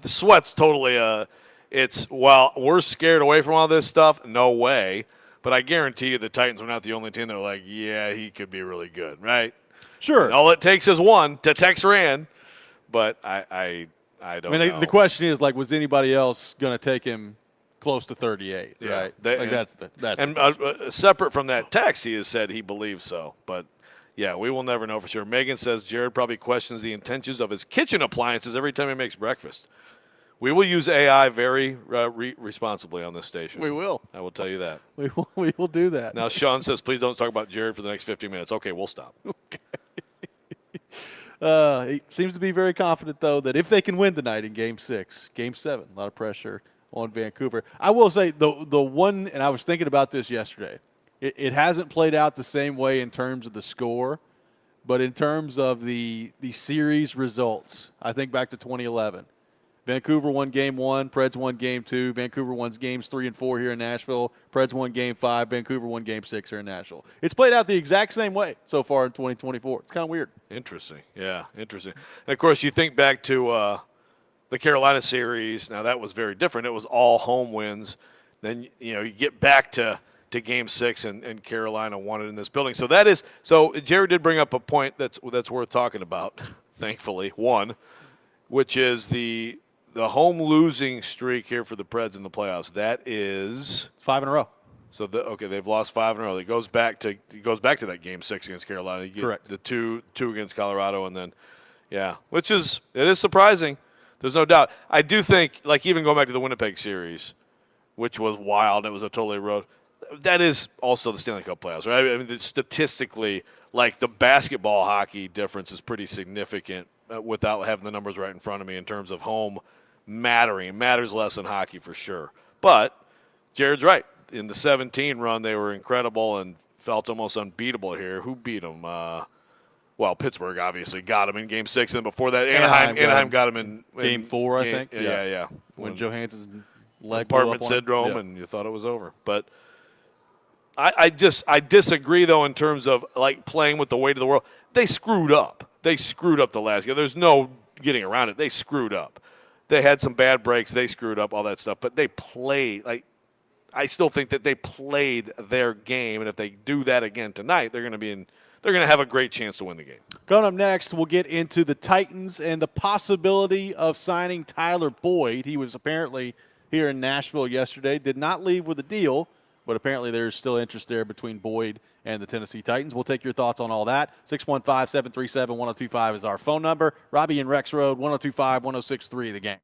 The sweat's totally it's, well, we're scared away from all this stuff. No way. But I guarantee you the Titans were not the only team that were like, yeah, he could be really good, right? Sure. And all it takes is one to Tex Rand. But I don't know. The question is, like, was anybody else going to take him close to 38, Yeah, right? That's the and question. separate from that text, he has said he believes so. But yeah, we will never know for sure. Megan says Jared probably questions the intentions of his kitchen appliances every time he makes breakfast. We will use AI very responsibly on this station. We will. I will tell you that. We will do that. Now, Sean says, please don't talk about Jared for the next 15 minutes. Okay, we'll stop. He seems to be very confident, though, that if they can win tonight in Game 6, Game 7, a lot of pressure on Vancouver. I will say the one, and I was thinking about this yesterday, it hasn't played out the same way in terms of the score, but in terms of the series results, I think back to 2011. Vancouver won Game 1, Preds won Game 2. Vancouver won Games 3 and 4 here in Nashville. Preds won Game 5. Vancouver won Game 6 here in Nashville. It's played out the exact same way so far in 2024. It's kind of weird. Interesting. Yeah, interesting. And, of course, you think back to the Carolina series. Now, that was very different. It was all home wins. Then, you get back to Game 6, and Carolina won it in this building. So Jared did bring up a point that's worth talking about, thankfully, one, which is the home losing streak here for the Preds in the playoffs. That is 5 in a row. So they've lost 5 in a row. It goes back to that Game 6 against Carolina. Correct. The two against Colorado, and then it is surprising. There's no doubt. I do think, like, even going back to the Winnipeg series, which was wild, it was a totally road. That is also the Stanley Cup playoffs, right? I mean, statistically, like, the basketball hockey difference is pretty significant without having the numbers right in front of me in terms of home mattering. It matters less than hockey for sure. But Jared's right. In the 17 run, they were incredible and felt almost unbeatable here. Who beat them? Pittsburgh obviously got him in Game 6, and before that, Anaheim got him in Game 4, I think. Yeah. When Johansson's leg compartment blew up on syndrome, him. and you thought it was over. But I disagree, though, in terms of, like, playing with the weight of the world. They screwed up. They screwed up the last game. There's no getting around it. They screwed up. They had some bad breaks. They screwed up, all that stuff. But they played, I still think that they played their game, and if they do that again tonight, they're going to have a great chance to win the game. Coming up next, we'll get into the Titans and the possibility of signing Tyler Boyd. He was apparently here in Nashville yesterday. Did not leave with a deal, but apparently there's still interest there between Boyd and the Tennessee Titans. We'll take your thoughts on all that. 615-737-1025 is our phone number. Robby and Rexrode, 1025-1063, the game.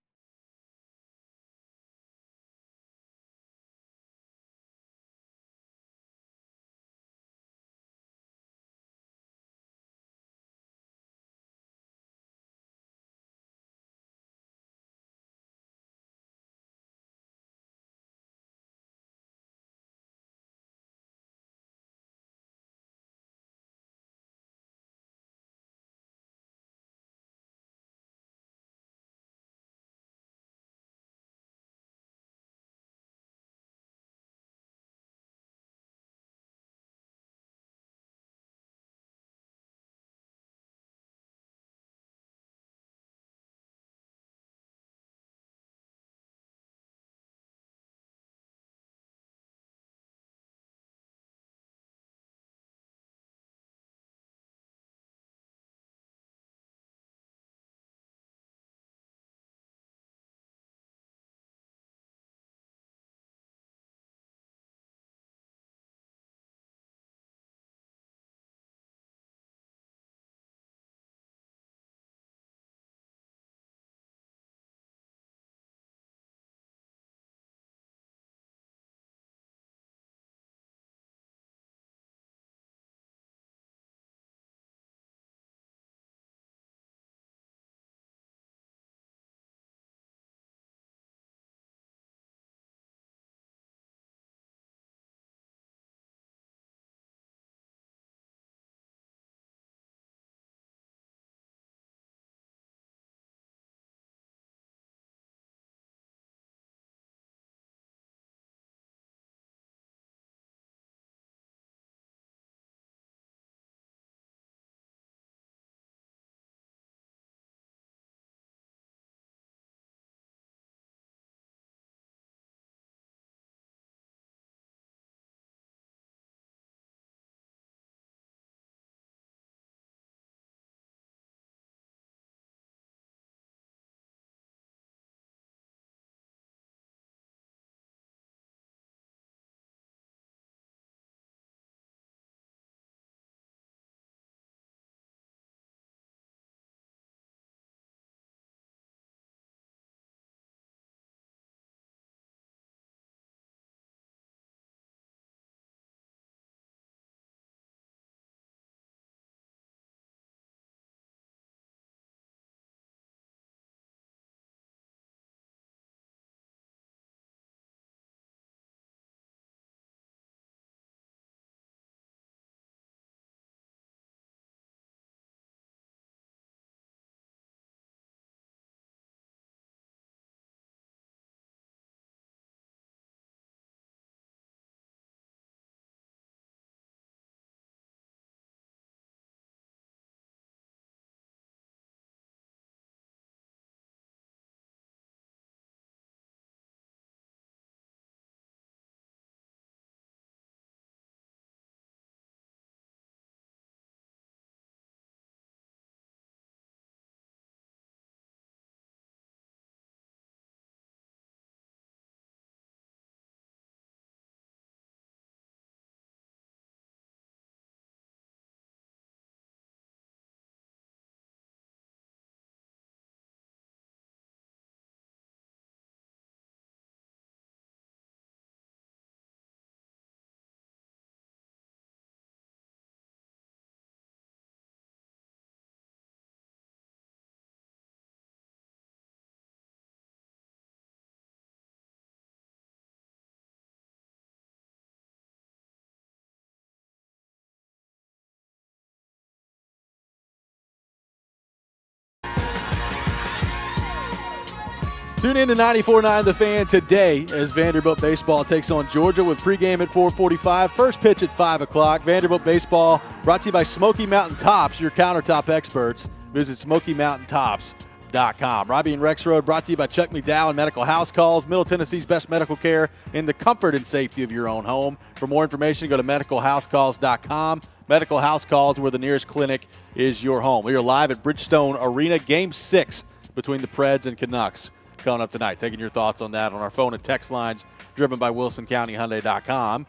Tune in to 94.9 The Fan today as Vanderbilt baseball takes on Georgia with pregame at 4:45. First pitch at 5 o'clock. Vanderbilt baseball brought to you by Smoky Mountain Tops, your countertop experts. Visit SmokyMountainTops.com. Robby and Rexrode brought to you by Chuck McDowell and Medical House Calls, Middle Tennessee's best medical care in the comfort and safety of your own home. For more information, go to MedicalHouseCalls.com. Medical House Calls, where the nearest clinic is your home. We are live at Bridgestone Arena, Game 6 between the Preds and Canucks. Coming up tonight, taking your thoughts on that on our phone and text lines driven by WilsonCountyHyundai.com.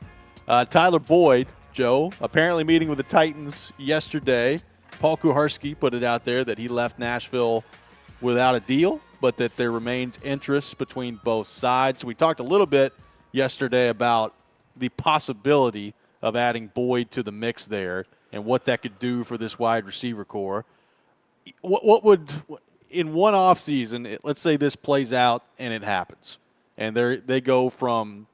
Tyler Boyd, Joe, apparently meeting with the Titans yesterday. Paul Kuharski put it out there that he left Nashville without a deal, but that there remains interest between both sides. We talked a little bit yesterday about the possibility of adding Boyd to the mix there and what that could do for this wide receiver core. What would – in one offseason, let's say this plays out and it happens, and they go from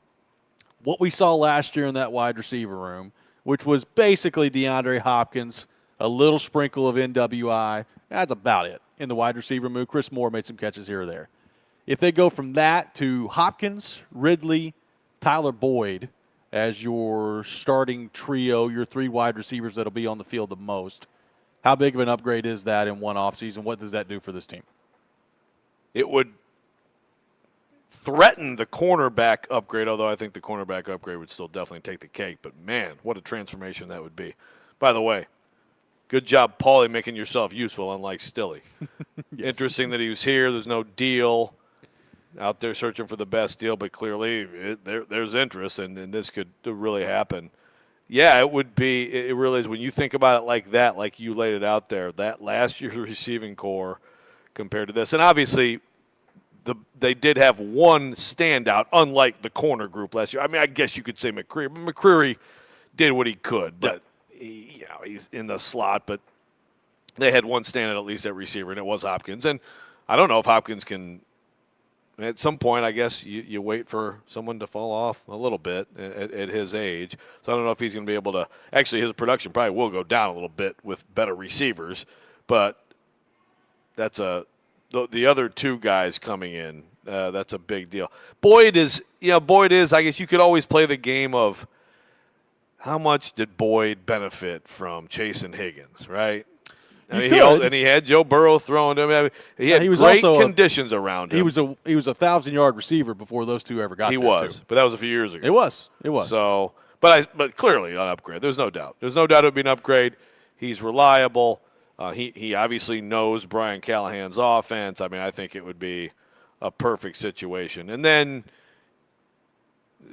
what we saw last year in that wide receiver room, which was basically DeAndre Hopkins, a little sprinkle of NWI. That's about it in the wide receiver move. Chris Moore made some catches here or there. If they go from that to Hopkins, Ridley, Tyler Boyd as your starting trio, your three wide receivers that'll be on the field the most, how big of an upgrade is that in one offseason? What does that do for this team? It would threaten the cornerback upgrade, although I think the cornerback upgrade would still definitely take the cake. But, man, what a transformation that would be. By the way, good job, Paulie, making yourself useful, unlike Stilly. Yes. Interesting that he was here. There's no deal. Out there searching for the best deal, but clearly there's interest, and this could really happen. Yeah, it would be. It really is. When you think about it like that, like you laid it out there, that last year's receiving core compared to this. And obviously, they did have one standout, unlike the corner group last year. I mean, I guess you could say McCreary. But McCreary did what he could. But he's in the slot. But they had one standout at least at receiver, and it was Hopkins. And I don't know if Hopkins can – at some point, I guess you wait for someone to fall off a little bit at his age. So I don't know if he's going to be able to – actually, his production probably will go down a little bit with better receivers. But that's the other two guys coming in, that's a big deal. Boyd is, I guess you could always play the game of how much did Boyd benefit from chasing Higgins, right? I mean, he had Joe Burrow throwing to him. I mean, he had great conditions around him. He was a 1,000-yard receiver before those two ever got there. He was, but that was a few years ago. It was. So, but clearly an upgrade. There's no doubt. There's no doubt it would be an upgrade. He's reliable. He obviously knows Brian Callahan's offense. I mean, I think it would be a perfect situation. And then,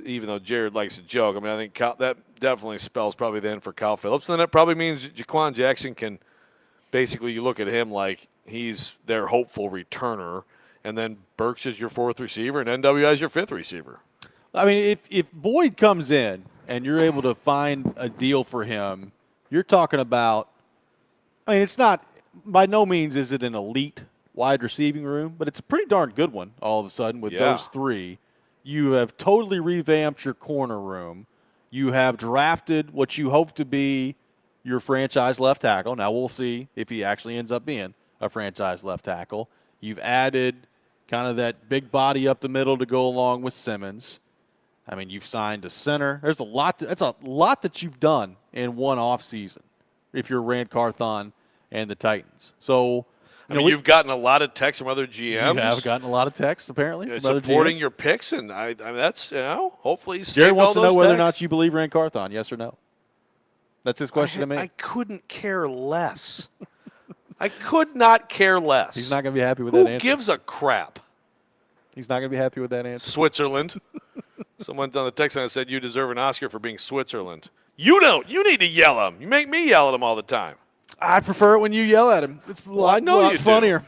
even though Jared likes to joke, I mean, I think that definitely spells probably the end for Kyle Phillips. And then it probably means Jaquan Jackson can – basically, you look at him like he's their hopeful returner, and then Burks is your fourth receiver, and NWI is your fifth receiver. I mean, if Boyd comes in and you're able to find a deal for him, you're talking about – I mean, it's not – by no means is it an elite wide receiving room, but it's a pretty darn good one all of a sudden with those three. You have totally revamped your corner room. You have drafted what you hope to be – your franchise left tackle. Now we'll see if he actually ends up being a franchise left tackle. You've added kind of that big body up the middle to go along with Simmons. I mean, you've signed a center. There's a lot. That's a lot that you've done in one offseason if you're Rand Carthon and the Titans. So, you've gotten a lot of texts from other GMs. You have gotten a lot of texts, apparently, from supporting other GMs. your picks, and I mean, that's, Jerry hopefully he's wants to know whether texts. or not you believe Rand Carthon, yes or no. That's his question to me. I couldn't care less. I could not care less. He's not going to be happy with that answer. Who gives a crap? He's not going to be happy with that answer. Switzerland. Someone on the text line said you deserve an Oscar for being Switzerland. You don't. You need to yell at him. You make me yell at him all the time. I prefer it when you yell at him. It's a lot funnier.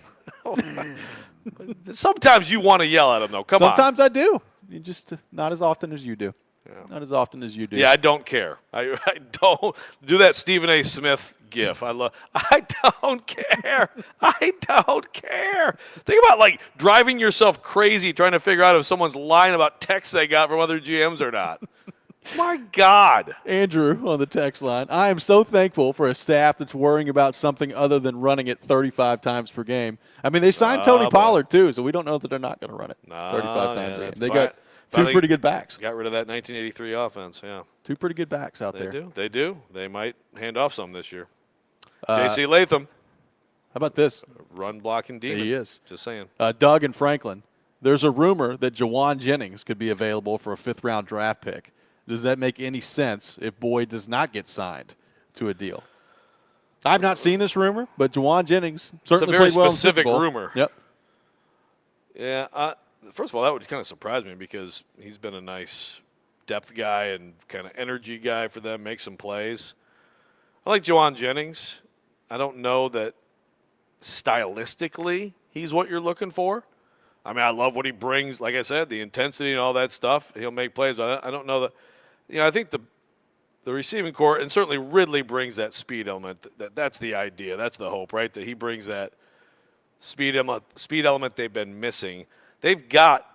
Sometimes you want to yell at him, though. Sometimes I do. You just not as often as you do. Yeah. Not as often as you do. Yeah, I don't care. I don't do that Stephen A. Smith gif. I don't care. I don't care. Think about like driving yourself crazy trying to figure out if someone's lying about texts they got from other GMs or not. My God. Andrew on the text line. I am so thankful for a staff that's worrying about something other than running it 35 times per game. I mean, they signed Tony boy. Pollard, too, so we don't know that they're not going to run it 35 Yeah, times a game. that's They fine. got two pretty good backs. Got rid of that 1983 offense, yeah. Two pretty good backs out there. They do. They might hand off some this year. J.C. Latham. How about this? Run blocking demon. He is. Just saying. Doug and Franklin. There's a rumor that Jawan Jennings could be available for a fifth-round draft pick. Does that make any sense if Boyd does not get signed to a deal? I've not seen this rumor, but Jawan Jennings certainly it's a very played well specific in the Super Bowl. rumor. Yep. Yeah. First of all, that would kind of surprise me because he's been a nice depth guy and kind of energy guy for them, make some plays. I like Jawan Jennings. I don't know that stylistically he's what you're looking for. I mean, I love what he brings. Like I said, the intensity and all that stuff. He'll make plays. But I don't know that. I think the receiving core, and certainly Ridley brings that speed element. That's the idea. That's the hope, right? That he brings that speed element they've been missing. They've got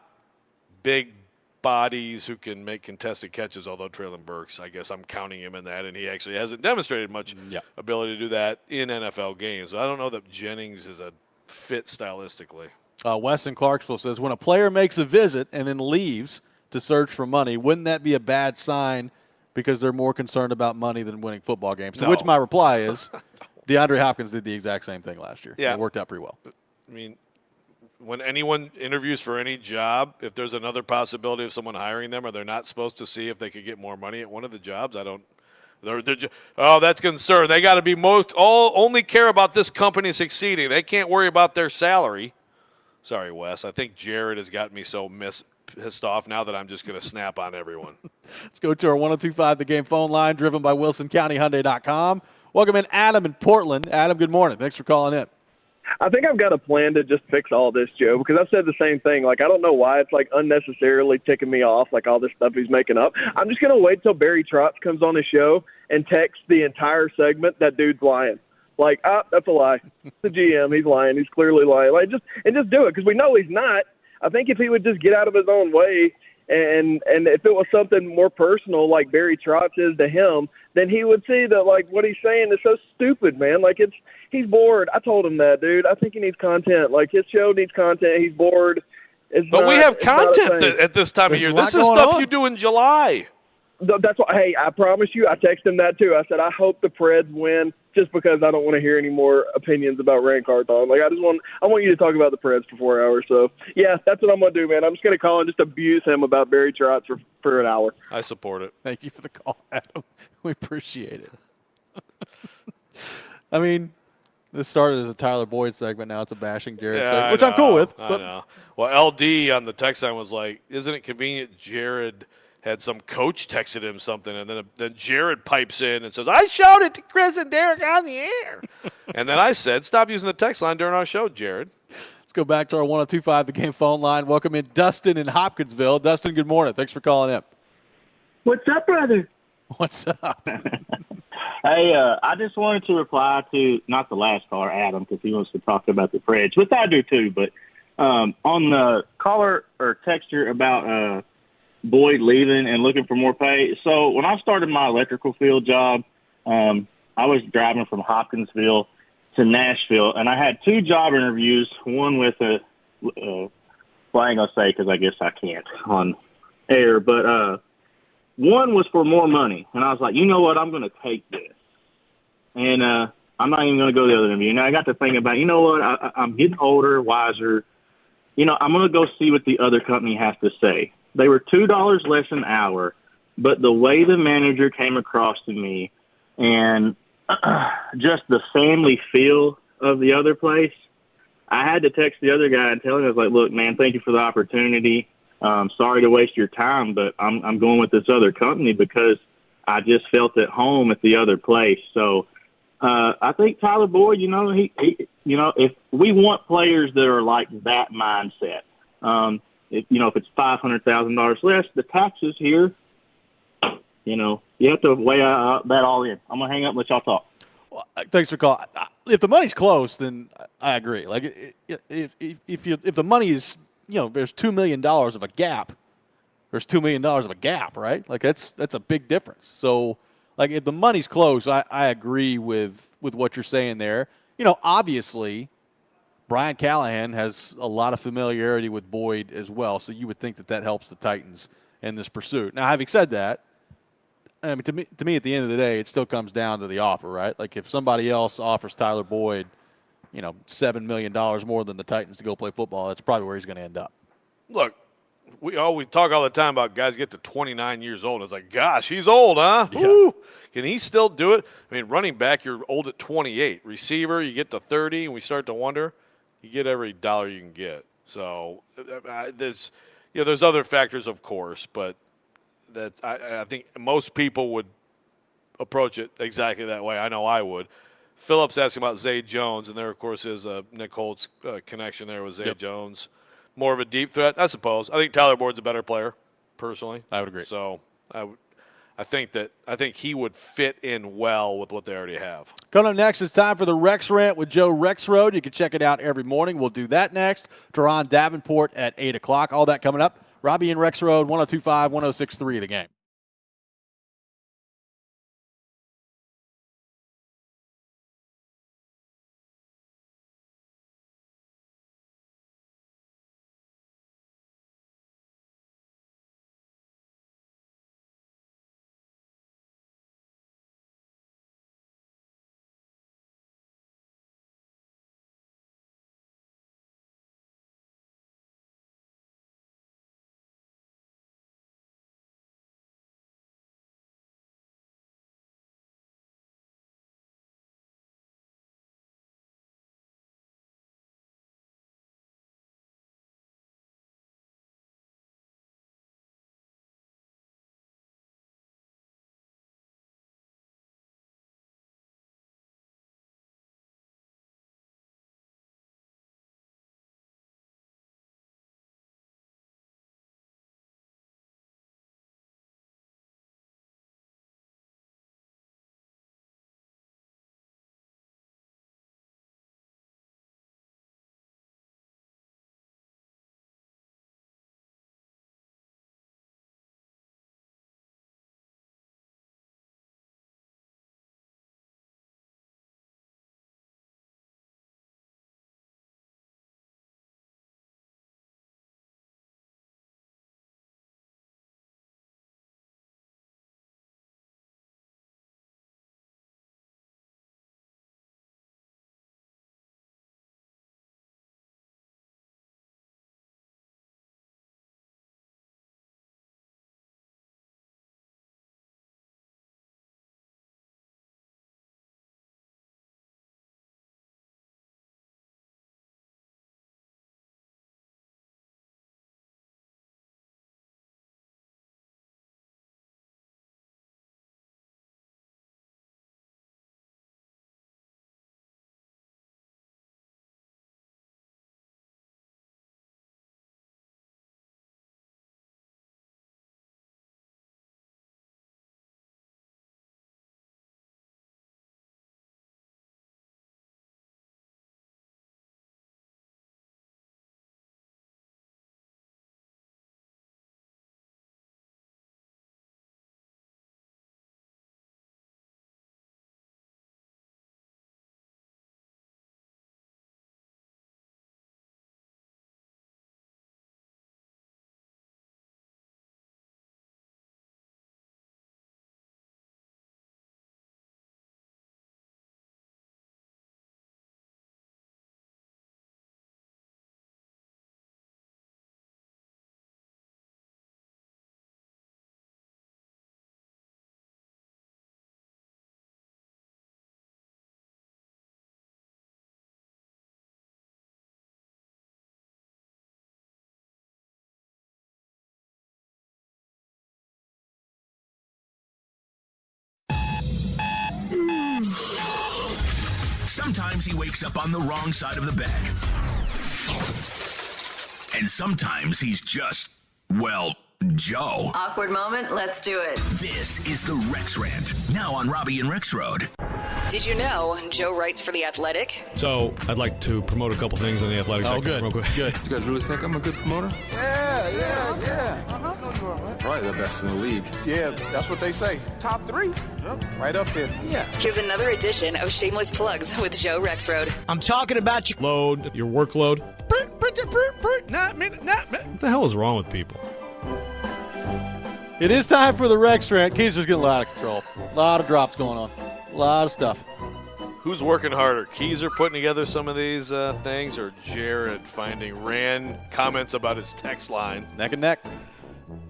big bodies who can make contested catches, although Traylon Burks, I guess I'm counting him in that, and he actually hasn't demonstrated much ability to do that in NFL games. So I don't know that Jennings is a fit stylistically. Wes in Clarksville says, when a player makes a visit and then leaves to search for money, wouldn't that be a bad sign because they're more concerned about money than winning football games? To which my reply is, DeAndre Hopkins did the exact same thing last year. Yeah. It worked out pretty well. I mean, when anyone interviews for any job, if there's another possibility of someone hiring them, are they not supposed to see if they could get more money at one of the jobs? That's concern. They got to be only care about this company succeeding. They can't worry about their salary. Sorry, Wes. I think Jared has got me so pissed off now that I'm just going to snap on everyone. Let's go to our 102.5 The Game phone line, driven by WilsonCountyHyundai.com. Welcome in Adam in Portland. Adam, good morning. Thanks for calling in. I think I've got a plan to just fix all this, Joe, because I've said the same thing. Like, I don't know why it's, like, unnecessarily ticking me off, like all this stuff he's making up. I'm just going to wait till Barry Trotz comes on the show and texts the entire segment that dude's lying. Like, that's a lie. The GM, he's lying. He's clearly lying. Like, just do it, because we know he's not. I think if he would just get out of his own way and if it was something more personal like Barry Trotz is to him, then he would see that, like, what he's saying is so stupid, man. Like, he's bored. I told him that, dude. I think he needs content. Like, his show needs content. He's bored. We have content at this time of year. This is stuff you do in July. That's why. Hey, I promise you, I texted him that too. I said I hope the Preds win, just because I don't want to hear any more opinions about Rand Carthon. Like, I want you to talk about the Preds for 4 hours. So yeah, that's what I'm gonna do, man. I'm just gonna call and just abuse him about Barry Trotz for an hour. I support it. Thank you for the call, Adam. We appreciate it. I mean, this started as a Tyler Boyd segment. Now it's a bashing Jared segment, which I'm cool with. I know. Well, LD on the text line was like, "Isn't it convenient?" Jared had some coach texted him something, and then Jared pipes in and says, "I showed it to Chris and Derek on the air." And then I said, "Stop using the text line during our show, Jared." Let's go back to our 102.5 The Game phone line. Welcome in Dustin in Hopkinsville. Dustin, good morning. Thanks for calling in. What's up, brother? What's up? Hey, I just wanted to reply to, not the last caller, Adam, because he wants to talk about the Preds, which I do too, but on the caller or texture about Boyd leaving and looking for more pay. So when I started my electrical field job, I was driving from Hopkinsville to Nashville, and I had two job interviews, one with well, I ain't going to say because I guess I can't on air, but one was for more money. And I was like, you know what, I'm going to take this. And I'm not even going to go to the other interview. And I got to thinking about, you know what, I'm getting older, wiser. You know, I'm going to go see what the other company has to say. They were $2 less an hour, but the way the manager came across to me and just the family feel of the other place, I had to text the other guy and tell him, I was like, look, man, thank you for the opportunity. Sorry to waste your time, but I'm going with this other company because I just felt at home at the other place. So I think Tyler Boyd, you know, he if we want players that are like that mindset, if it's $500,000 less, the taxes here, you have to weigh that all in. I'm gonna hang up and let y'all talk. Well, thanks for calling. If the money's close, then I agree. Like if the money is, there's $2 million of a gap, there's $2 million of a gap, right? Like that's a big difference. So like if the money's close, I agree with what you're saying there. Obviously Brian Callahan has a lot of familiarity with Boyd as well, so you would think that helps the Titans in this pursuit. Now, having said that, I mean, to me, at the end of the day, it still comes down to the offer, right? Like if somebody else offers Tyler Boyd, $7 million more than the Titans to go play football, that's probably where he's going to end up. Look, we talk all the time about guys get to 29 years old. It's like, gosh, he's old, huh? Yeah. Woo! Can he still do it? I mean, running back, you're old at 28. Receiver, you get to 30, and we start to wonder. You get every dollar you can get. So there's other factors, of course, but I think most people would approach it exactly that way. I know I would. Phillips asking about Zay Jones, and there, of course, is a Nick Holtz connection there with Zay Jones. More of a deep threat, I suppose. I think Tyler Boyd's a better player, personally. I would agree. So I think he would fit in well with what they already have. Coming up next, it's time for the Rex Rant with Joe Rexrode. You can check it out every morning. We'll do that next. Teron Davenport at 8 o'clock. All that coming up. Robby and Rexrode, 102.5, 106.3 The Game. Sometimes he wakes up on the wrong side of the bed. And sometimes he's just, well, Joe. Awkward moment, let's do it. This is the Rex Rant, now on Robby and Rexrode. Did you know Joe writes for The Athletic? So I'd like to promote a couple things on The Athletic. Oh, good. Real quick. Good. You guys really think I'm a good promoter? Yeah. Probably the best in the league. Yeah, that's what they say. Top 3. Right up there. Yeah. Here's another edition of Shameless Plugs with Joe Rexrode. I'm talking about your load, your workload. What the hell is wrong with people? It is time for the Rex rant. Keezer's getting a lot of control. A lot of drops going on. A lot of stuff. Who's working harder? Keezer putting together some of these things, or Jared finding Rand comments about his text line? Neck and neck.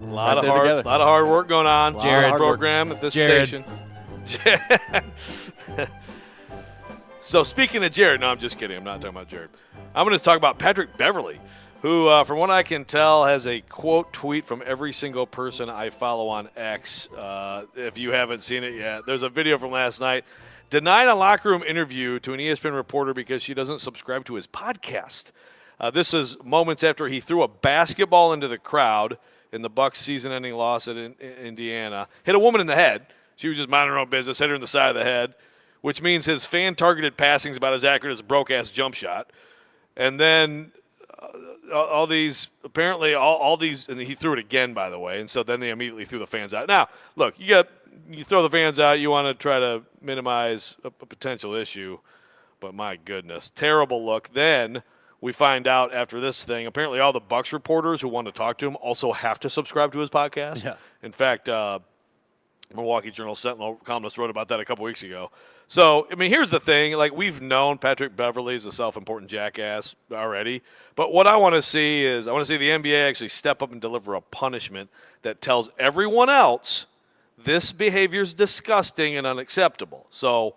A lot of hard work going on. Jared program at this station. So speaking of Jared, no, I'm just kidding. I'm not talking about Jared. I'm going to talk about Patrick Beverley, who, from what I can tell, has a quote tweet from every single person I follow on X. If you haven't seen it yet, there's a video from last night. Denied a locker room interview to an ESPN reporter because she doesn't subscribe to his podcast. This is moments after he threw a basketball into the crowd in the Bucs' season-ending loss at Indiana. Hit a woman in the head. She was just minding her own business, hit her in the side of the head, which means his fan-targeted passing is about as accurate as a broke-ass jump shot. And then all these, and he threw it again, by the way, and so then they immediately threw the fans out. Now, look, you throw the fans out, you want to try to minimize a potential issue, but my goodness, terrible look. Then we find out after this thing, apparently all the Bucs reporters who want to talk to him also have to subscribe to his podcast. Yeah. In fact, Milwaukee Journal-Sentinel columnist wrote about that a couple weeks ago. So, I mean, here's the thing. Like, we've known Patrick Beverley is a self-important jackass already. But what I want to see is the NBA actually step up and deliver a punishment that tells everyone else this behavior is disgusting and unacceptable. So,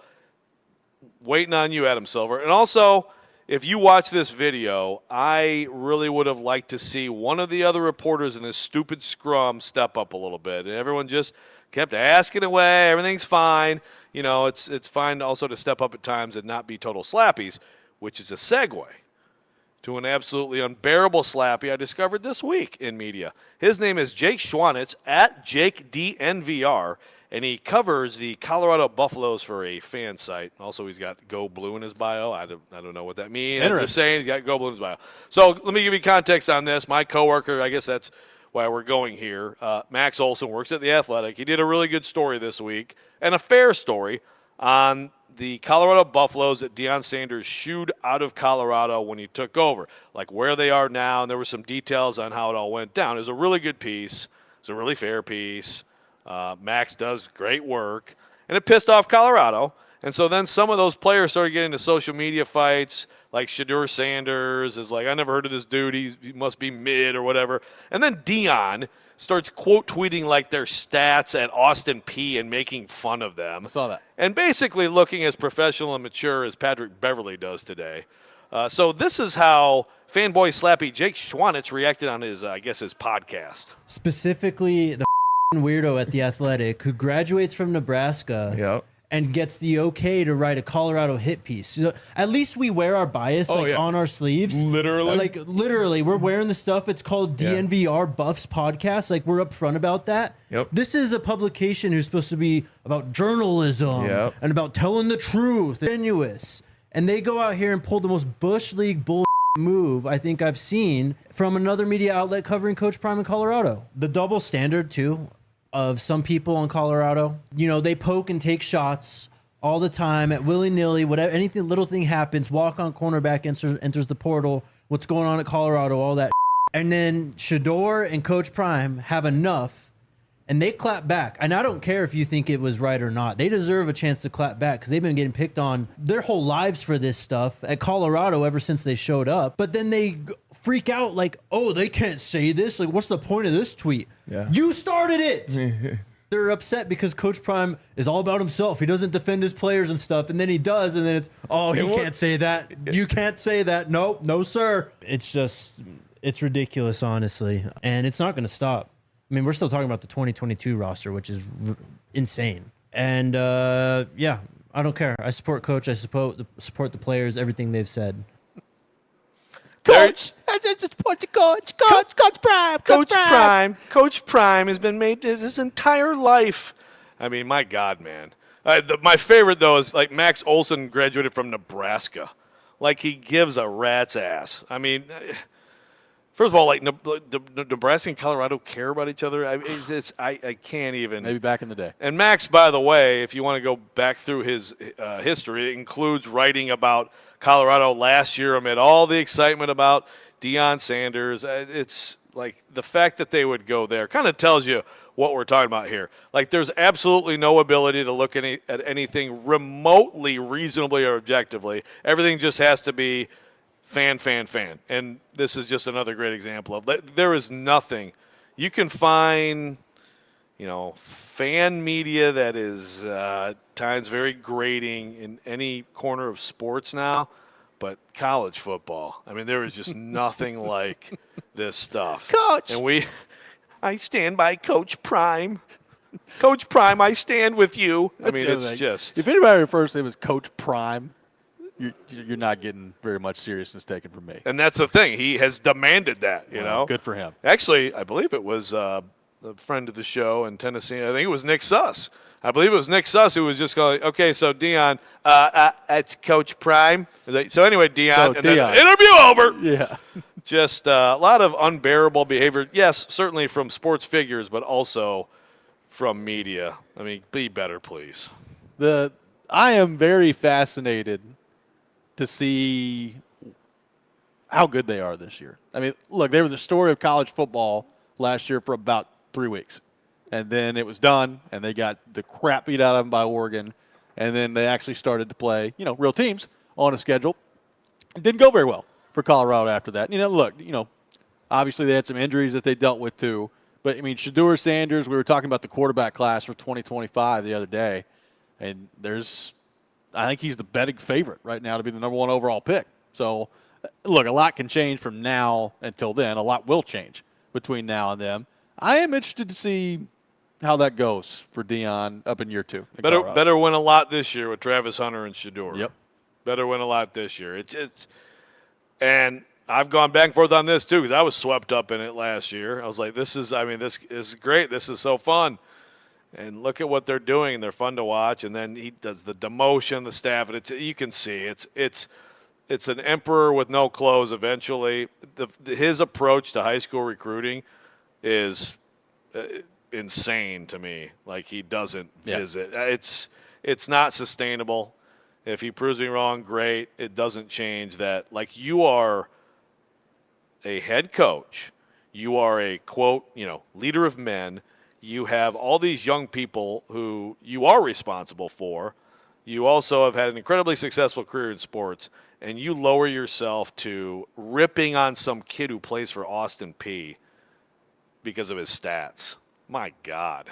waiting on you, Adam Silver. And also, if you watch this video, I really would have liked to see one of the other reporters in this stupid scrum step up a little bit. And everyone just kept asking away. Everything's fine. You know, it's fine also to step up at times and not be total slappies, which is a segue to an absolutely unbearable slappy I discovered this week in media. His name is Jake Schwanitz, at JakeDNVR, and he covers the Colorado Buffaloes for a fan site. Also, he's got Go Blue in his bio. I don't know what that means. I'm just saying he's got Go Blue in his bio. So let me give you context on this. My coworker, I guess that's why we're going here, Max Olson, works at The Athletic. He did a really good story this week, and a fair story, on the Colorado Buffaloes that Deion Sanders shooed out of Colorado when he took over, like where they are now, and there were some details on how it all went down. It was a really good piece. It's a really fair piece. Max does great work, and it pissed off Colorado. And so then some of those players started getting into social media fights, like Shedeur Sanders is like, I never heard of this dude. He must be mid or whatever. And then Deion starts quote tweeting like their stats at Austin Peay and making fun of them. I saw that. And basically looking as professional and mature as Patrick Beverley does today. So this is how fanboy slappy Jake Schwanitz reacted on his podcast. Specifically, the weirdo at The Athletic who graduates from Nebraska and gets the okay to write a Colorado hit piece. You know, at least we wear our bias on our sleeves. Literally, we're wearing the stuff. It's called DNVR Buffs Podcast. Like, we're upfront about that. This is a publication who's supposed to be about journalism and about telling the truth. Genuous. And they go out here and pull the most Bush League bull move I think I've seen from another media outlet covering Coach Prime in Colorado. The double standard, too, of some people in Colorado. You know, they poke and take shots all the time at willy-nilly. Whatever, anything, little thing happens, walk-on cornerback enters the portal. What's going on at Colorado, all that. And then Shedeur and Coach Prime have enough, and they clap back. And I don't care if you think it was right or not. They deserve a chance to clap back because they've been getting picked on their whole lives for this stuff at Colorado ever since they showed up. But then they freak out like, oh, they can't say this. Like, what's the point of this tweet? You started it. They're upset because Coach Prime is all about himself. He doesn't defend his players and stuff. And then he does. And then it's, oh, he can't say that. You can't say that. Nope. No, sir. It's ridiculous, honestly. And it's not going to stop. I mean, we're still talking about the 2022 roster, which is insane. And, I don't care. I support Coach. I support the players, everything they've said. Coach! I just support the Coach. Coach Prime. Coach Prime has been made his entire life. I mean, my God, man. My favorite, though, is like Max Olson graduated from Nebraska. Like, he gives a rat's ass. I mean, First of all, like Nebraska and Colorado care about each other. I can't even. Maybe back in the day. And Max, by the way, if you want to go back through his history, it includes writing about Colorado last year amid all the excitement about Deion Sanders. It's like the fact that they would go there kind of tells you what we're talking about here. Like there's absolutely no ability to look at anything remotely reasonably or objectively. Everything just has to be fan. And this is just another great example of that. There is nothing. You can find, fan media that is at times very grating in any corner of sports now, but college football, I mean, there is just nothing like this stuff. Coach! And I stand by Coach Prime. Coach Prime, I stand with you. I mean, it's just. If anybody refers to him as Coach Prime, you're not getting very much seriousness taken from me. And that's the thing. He has demanded that, you know. Good for him. Actually, I believe it was a friend of the show in Tennessee. I think it was Nick Suss. I believe it was Nick Suss who was just going, okay, so Deion, it's Coach Prime. So anyway, Deion, and then interview over. Yeah. Just a lot of unbearable behavior. Yes, certainly from sports figures, but also from media. I mean, be better, please. I am very fascinated to see how good they are this year. I mean, look, they were the story of college football last year for about 3 weeks. And then it was done, and they got the crap beat out of them by Oregon. And then they actually started to play, real teams on a schedule. It didn't go very well for Colorado after that. Look, obviously they had some injuries that they dealt with too. But, I mean, Shedeur Sanders, we were talking about the quarterback class for 2025 the other day. And I think he's the betting favorite right now to be the number 1 overall pick. So, look, a lot can change from now until then. A lot will change between now and then. I am interested to see how that goes for Deion up in year 2. Better win a lot this year with Travis Hunter and Shedeur. Yep. Better win a lot this year. And I've gone back and forth on this too because I was swept up in it last year. I was like, this is great. This is so fun. And look at what they're doing. They're fun to watch. And then he does the demotion, the staff, and you can see it's an emperor with no clothes. Eventually, his approach to high school recruiting is insane to me. Like he doesn't visit. It's not sustainable. If he proves me wrong, great. It doesn't change that. Like you are a head coach. You are a quote, leader of men. You have all these young people who you are responsible for. You also have had an incredibly successful career in sports, and you lower yourself to ripping on some kid who plays for Austin Peay because of his stats. My God,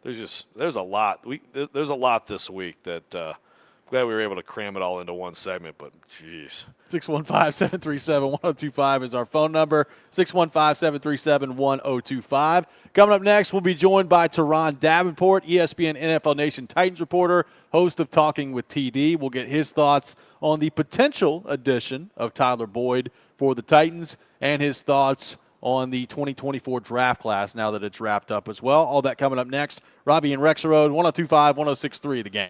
there's a lot. There's a lot this week that glad we were able to cram it all into one segment, but jeez. 615-737-1025 is our phone number, 615-737-1025. Coming up next, we'll be joined by Teron Davenport, ESPN NFL Nation Titans reporter, host of Talking with TD. We'll get his thoughts on the potential addition of Tyler Boyd for the Titans and his thoughts on the 2024 draft class now that it's wrapped up as well. All that coming up next. Robby and Rexrode, 102.5, 106.3 The Game.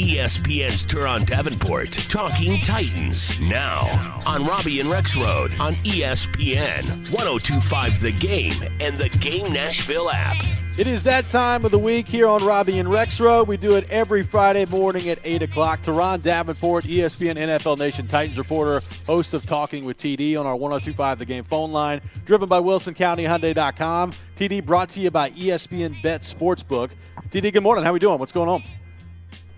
ESPN's Turon Davenport, Talking Titans, now on Robby and Rexrode on ESPN, 102.5 The Game, and the Game Nashville app. It is that time of the week here on Robby and Rexrode. We do it every Friday morning at 8 o'clock. Turon Davenport, ESPN NFL Nation Titans reporter, host of Talking with TD on our 102.5 The Game phone line, driven by WilsonCountyHyundai.com. TD brought to you by ESPN Bet Sportsbook. TD, good morning. How we doing? What's going on?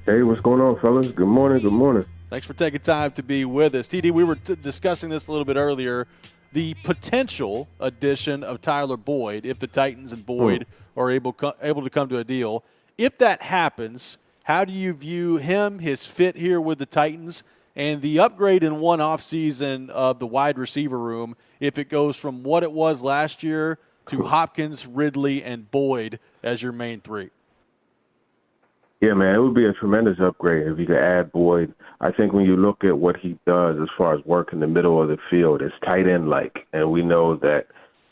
Hey, what's going on, fellas? Good morning. Good morning. Thanks for taking time to be with us. TD, we were discussing this a little bit earlier. The potential addition of Tyler Boyd, if the Titans and Boyd are able to come to a deal. If that happens, how do you view him, his fit here with the Titans, and the upgrade in one offseason of the wide receiver room if it goes from what it was last year to Hopkins, Ridley, and Boyd as your main three? Yeah, man, it would be a tremendous upgrade if you could add Boyd. I think when you look at what he does as far as work in the middle of the field, it's tight end-like. And we know that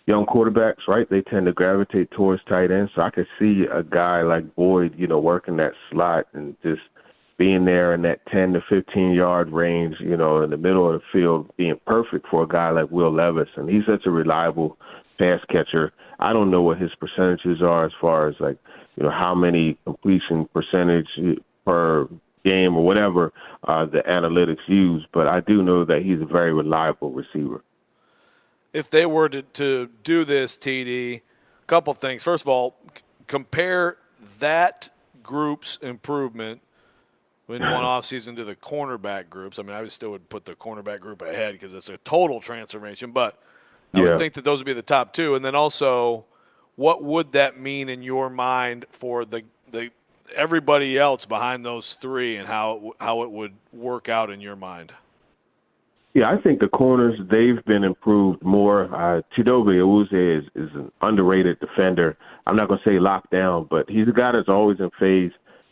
young quarterbacks, right, they tend to gravitate towards tight ends. So I could see a guy like Boyd, working that slot and just being there in that 10 to 15-yard range, in the middle of the field, being perfect for a guy like Will Levis. And he's such a reliable pass catcher. I don't know what his percentages are as far as, how many completion percentage per game or whatever the analytics use, but I do know that he's a very reliable receiver. If they were to do this, TD, a couple things. First of all, compare that group's improvement in one offseason to the cornerback groups. I mean, I still would put the cornerback group ahead because it's a total transformation, but I would think that those would be the top two. And then also, what would that mean in your mind for the everybody else behind those three and how it would work out in your mind? Yeah, I think the corners, they've been improved more. Chidobe Awuzie is an underrated defender. I'm not going to say locked down, but he's a guy that's always in phase.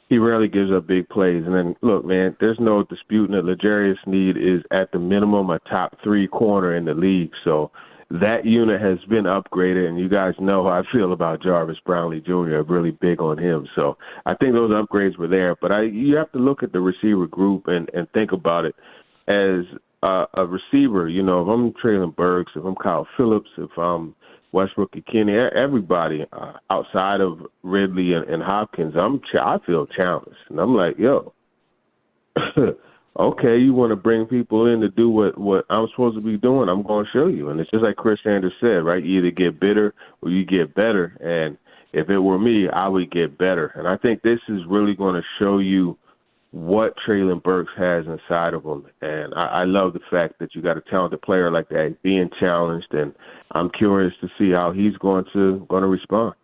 He rarely gives up big plays. And then, look, man, there's no disputing that L'Jarius Sneed is at the minimum a top three corner in the league. So that unit has been upgraded, and you guys know how I feel about Jarvis Brownlee Jr. I'm really big on him. So I think those upgrades were there. But you have to look at the receiver group and think about it as a receiver. If I'm Traylon Burks, if I'm Kyle Phillips, if I'm Westbrook Kenny, everybody outside of Ridley and Hopkins, I feel challenged. And I'm like, yo, okay, you want to bring people in to do what I'm supposed to be doing, I'm going to show you. And it's just like Chris Sanders said, right? You either get bitter or you get better. And if it were me, I would get better. And I think this is really going to show you what Traylon Burks has inside of him. And I love the fact that you got a talented player like that being challenged. And I'm curious to see how he's going to respond.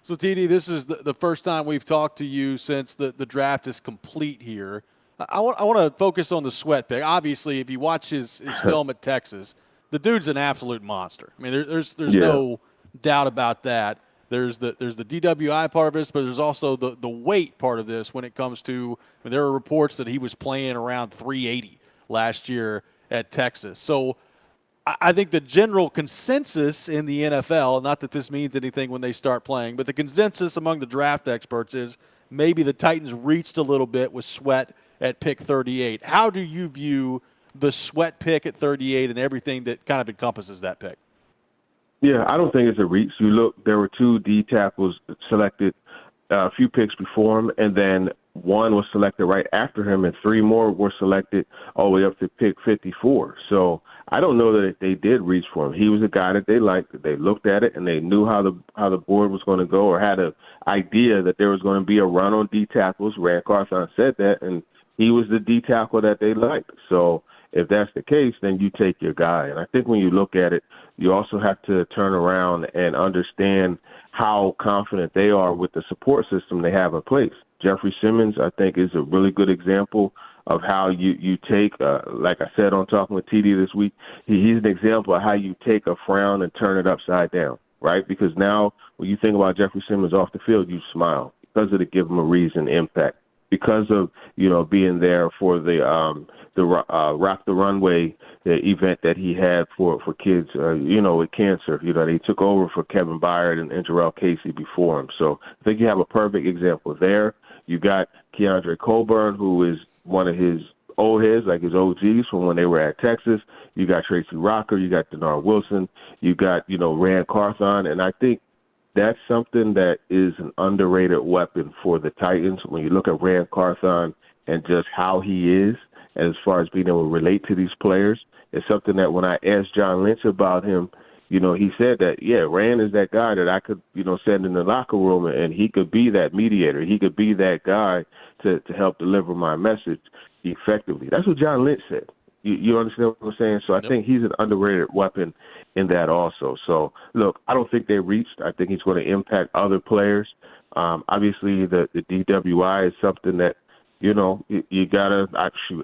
So, TD, this is the first time we've talked to you since the draft is complete here. I want to focus on the Sweat pick. Obviously, if you watch his film at Texas, the dude's an absolute monster. I mean, there's no doubt about that. There's the DWI part of this, but there's also the weight part of this when it comes to – there are reports that he was playing around 380 last year at Texas. So I think the general consensus in the NFL, not that this means anything when they start playing, but the consensus among the draft experts is maybe the Titans reached a little bit with Sweat at pick 38. How do you view the Sweat pick at 38 and everything that kind of encompasses that pick? Yeah, I don't think it's a reach. You look, there were 2 D tackles selected a few picks before him, and then one was selected right after him, and 3 more were selected all the way up to pick 54. So I don't know that they did reach for him. He was a guy that they liked, that they looked at it, and they knew how the board was going to go, or had an idea that there was going to be a run on D tackles. Rand Carthon said that, and he was the D tackle that they liked. So if that's the case, then you take your guy. And I think when you look at it, you also have to turn around and understand how confident they are with the support system they have in place. Jeffrey Simmons, I think, is a really good example of how you take, like I said on Talking with TD this week, he's an example of how you take a frown and turn it upside down, right? Because now when you think about Jeffrey Simmons off the field, you smile because of the Give Him a Reason impact, because of, being there for the Rock the Runway event that he had for kids, with cancer. They took over for Kevin Byard and Jarrell Casey before him. So I think you have a perfect example there. You got Keandre Coburn, who is one of his old heads, like his OGs from when they were at Texas. You got Tracy Rocker. You got Denard Wilson. You got, Rand Carthon. And I think that's something that is an underrated weapon for the Titans. When you look at Rand Carthon and just how he is, as far as being able to relate to these players, it's something that when I asked John Lynch about him, he said that, Rand is that guy that I could, send in the locker room, and he could be that mediator. He could be that guy to help deliver my message effectively. That's what John Lynch said. You understand what I'm saying? So I think he's an underrated weapon in that also. So, look, I don't think they reached. I think he's going to impact other players. Obviously, the DWI is something that, you gotta.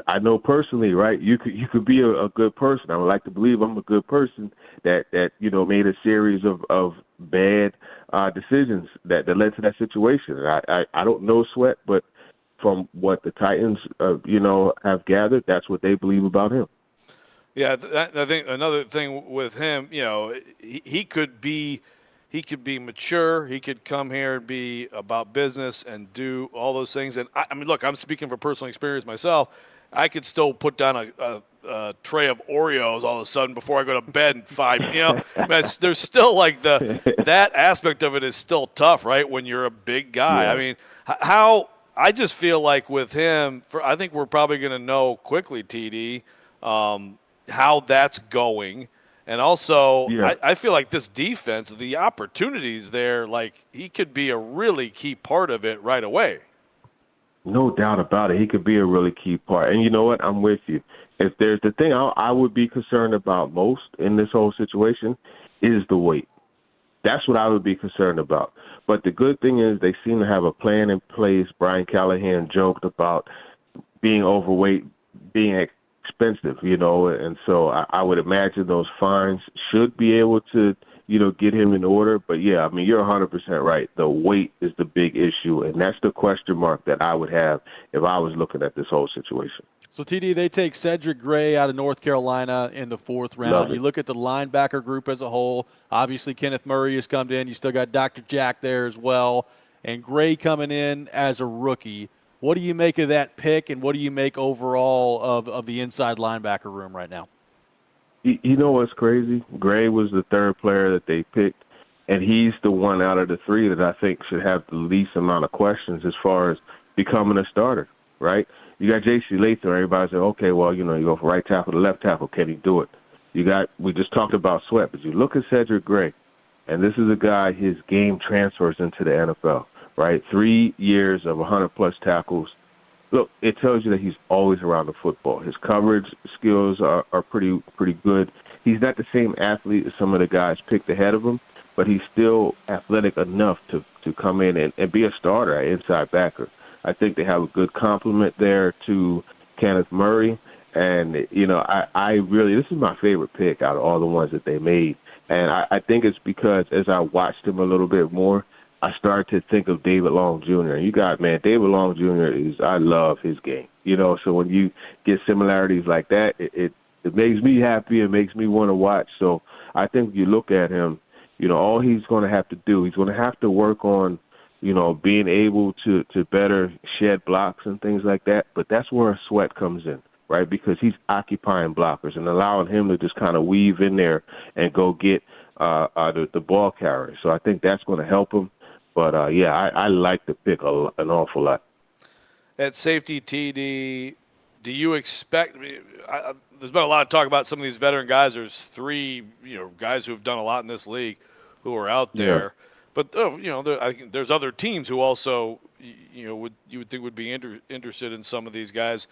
I know personally, right? You could be a good person. I would like to believe I'm a good person that made a series of bad decisions that led to that situation. I don't know Sweat, but from what the Titans have gathered, that's what they believe about him. Yeah, I think another thing with him, he could be mature. He could come here and be about business and do all those things. And I mean, look, I'm speaking from personal experience myself. I could still put down a tray of Oreos all of a sudden before I go to bed in 5. There's still like that aspect of it is still tough, right? When you're a big guy. Yeah. I mean, I just feel like with him, I think we're probably going to know quickly, TD, how that's going. And also, I feel like this defense, the opportunities there, like he could be a really key part of it right away. No doubt about it. He could be a really key part. And you know what? I'm with you. If there's the thing I would be concerned about most in this whole situation is the weight. That's what I would be concerned about. But the good thing is they seem to have a plan in place. Brian Callahan joked about being overweight, being expensive, and so I would imagine those fines should be able to, get him in order. But, yeah, I mean, you're 100% right. The weight is the big issue, and that's the question mark that I would have if I was looking at this whole situation. So, TD, they take Cedric Gray out of North Carolina in the 4th round. You look at the linebacker group as a whole. Obviously, Kenneth Murray has come in. You still got Dr. Jack there as well. And Gray coming in as a rookie. What do you make of that pick, and what do you make overall of the inside linebacker room right now? You know what's crazy? Gray was the 3rd player that they picked, and he's the one out of the 3 that I think should have the least amount of questions as far as becoming a starter, right? You got J.C. Latham. Everybody said, okay, well, you go from right tackle to left tackle. Can he do it? We just talked about Sweat, but you look at Cedric Gray, and this is a guy, his game transfers into the NFL, right? 3 years of 100-plus tackles. Look, it tells you that he's always around the football. His coverage skills are pretty good. He's not the same athlete as some of the guys picked ahead of him, but he's still athletic enough to come in and be a starter at inside backer. I think they have a good complement there to Kenneth Murray. And, I really – this is my favorite pick out of all the ones that they made. And I think it's because as I watched him a little bit more, I started to think of David Long Jr. David Long Jr. I love his game. So when you get similarities like that, it makes me happy. It makes me want to watch. So I think if you look at him, all he's going to have to do, he's going to have to work on, being able to better shed blocks and things like that. But that's where Sweat comes in, right? Because he's occupying blockers and allowing him to just kind of weave in there and go get the ball carrier. So I think that's going to help him. But, I like the pick an awful lot. At safety, TD, do you expect there's been a lot of talk about some of these veteran guys. There's 3, guys who have done a lot in this league who are out there. Yeah. But, I think there's other teams who also, you would think would be interested in some of these guys.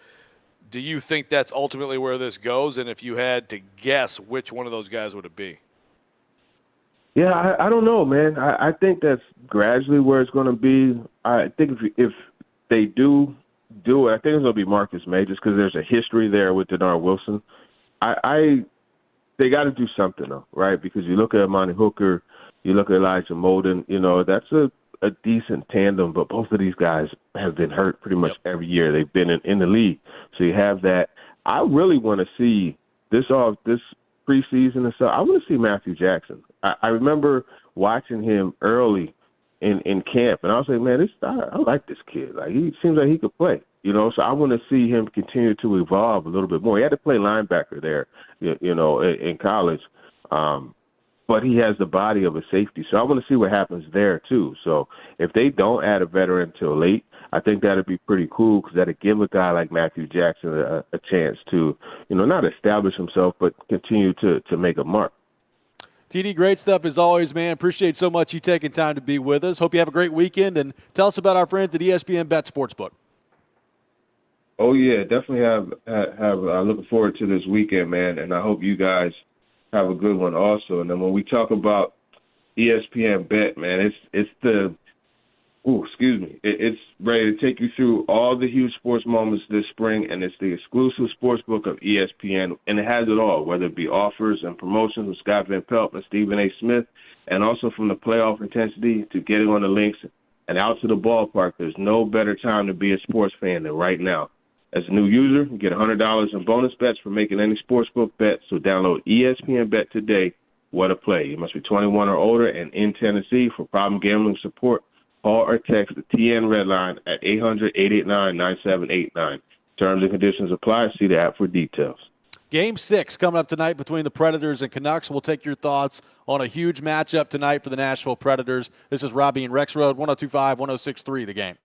Do you think that's ultimately where this goes? And if you had to guess, which one of those guys would it be? Yeah, I don't know, man. I think that's gradually where it's going to be. I think if they do it, I think it's going to be Marcus May just because there's a history there with Denard Wilson. They got to do something, though, right? Because you look at Amani Hooker, you look at Elijah Molden, that's a decent tandem, but both of these guys have been hurt pretty much every year they've been in the league. So you have that. I really want to see this preseason and stuff. I want to see Matthew Jackson. I remember watching him early in camp, and I was like, man, I like this kid. Like, he seems like he could play, So I want to see him continue to evolve a little bit more. He had to play linebacker there, in college, but he has the body of a safety. So I want to see what happens there too. So if they don't add a veteran till late, I think that'd be pretty cool because that'd give a guy like Matthew Jackson a chance to, not establish himself, but continue to make a mark. TD, great stuff as always, man. Appreciate so much you taking time to be with us. Hope you have a great weekend, and tell us about our friends at ESPN Bet Sportsbook. Oh yeah, definitely have looking forward to this weekend, man, and I hope you guys have a good one also. And then when we talk about ESPN Bet, man, it's ready to take you through all the huge sports moments this spring, and it's the exclusive sports book of ESPN, and it has it all, whether it be offers and promotions with Scott Van Pelt and Stephen A. Smith, and also from the playoff intensity to getting on the links and out to the ballpark. There's no better time to be a sports fan than right now. As a new user, you get $100 in bonus bets for making any sportsbook bet, so download ESPN Bet today. What a play. You must be 21 or older and in Tennessee. For problem gambling support, call or text the TN Red Line at 800-889-9789. Terms and conditions apply. See the app for details. Game 6 coming up tonight between the Predators and Canucks. We'll take your thoughts on a huge matchup tonight for the Nashville Predators. This is Robby and Rexrode, 102.5, 106.3 The Game.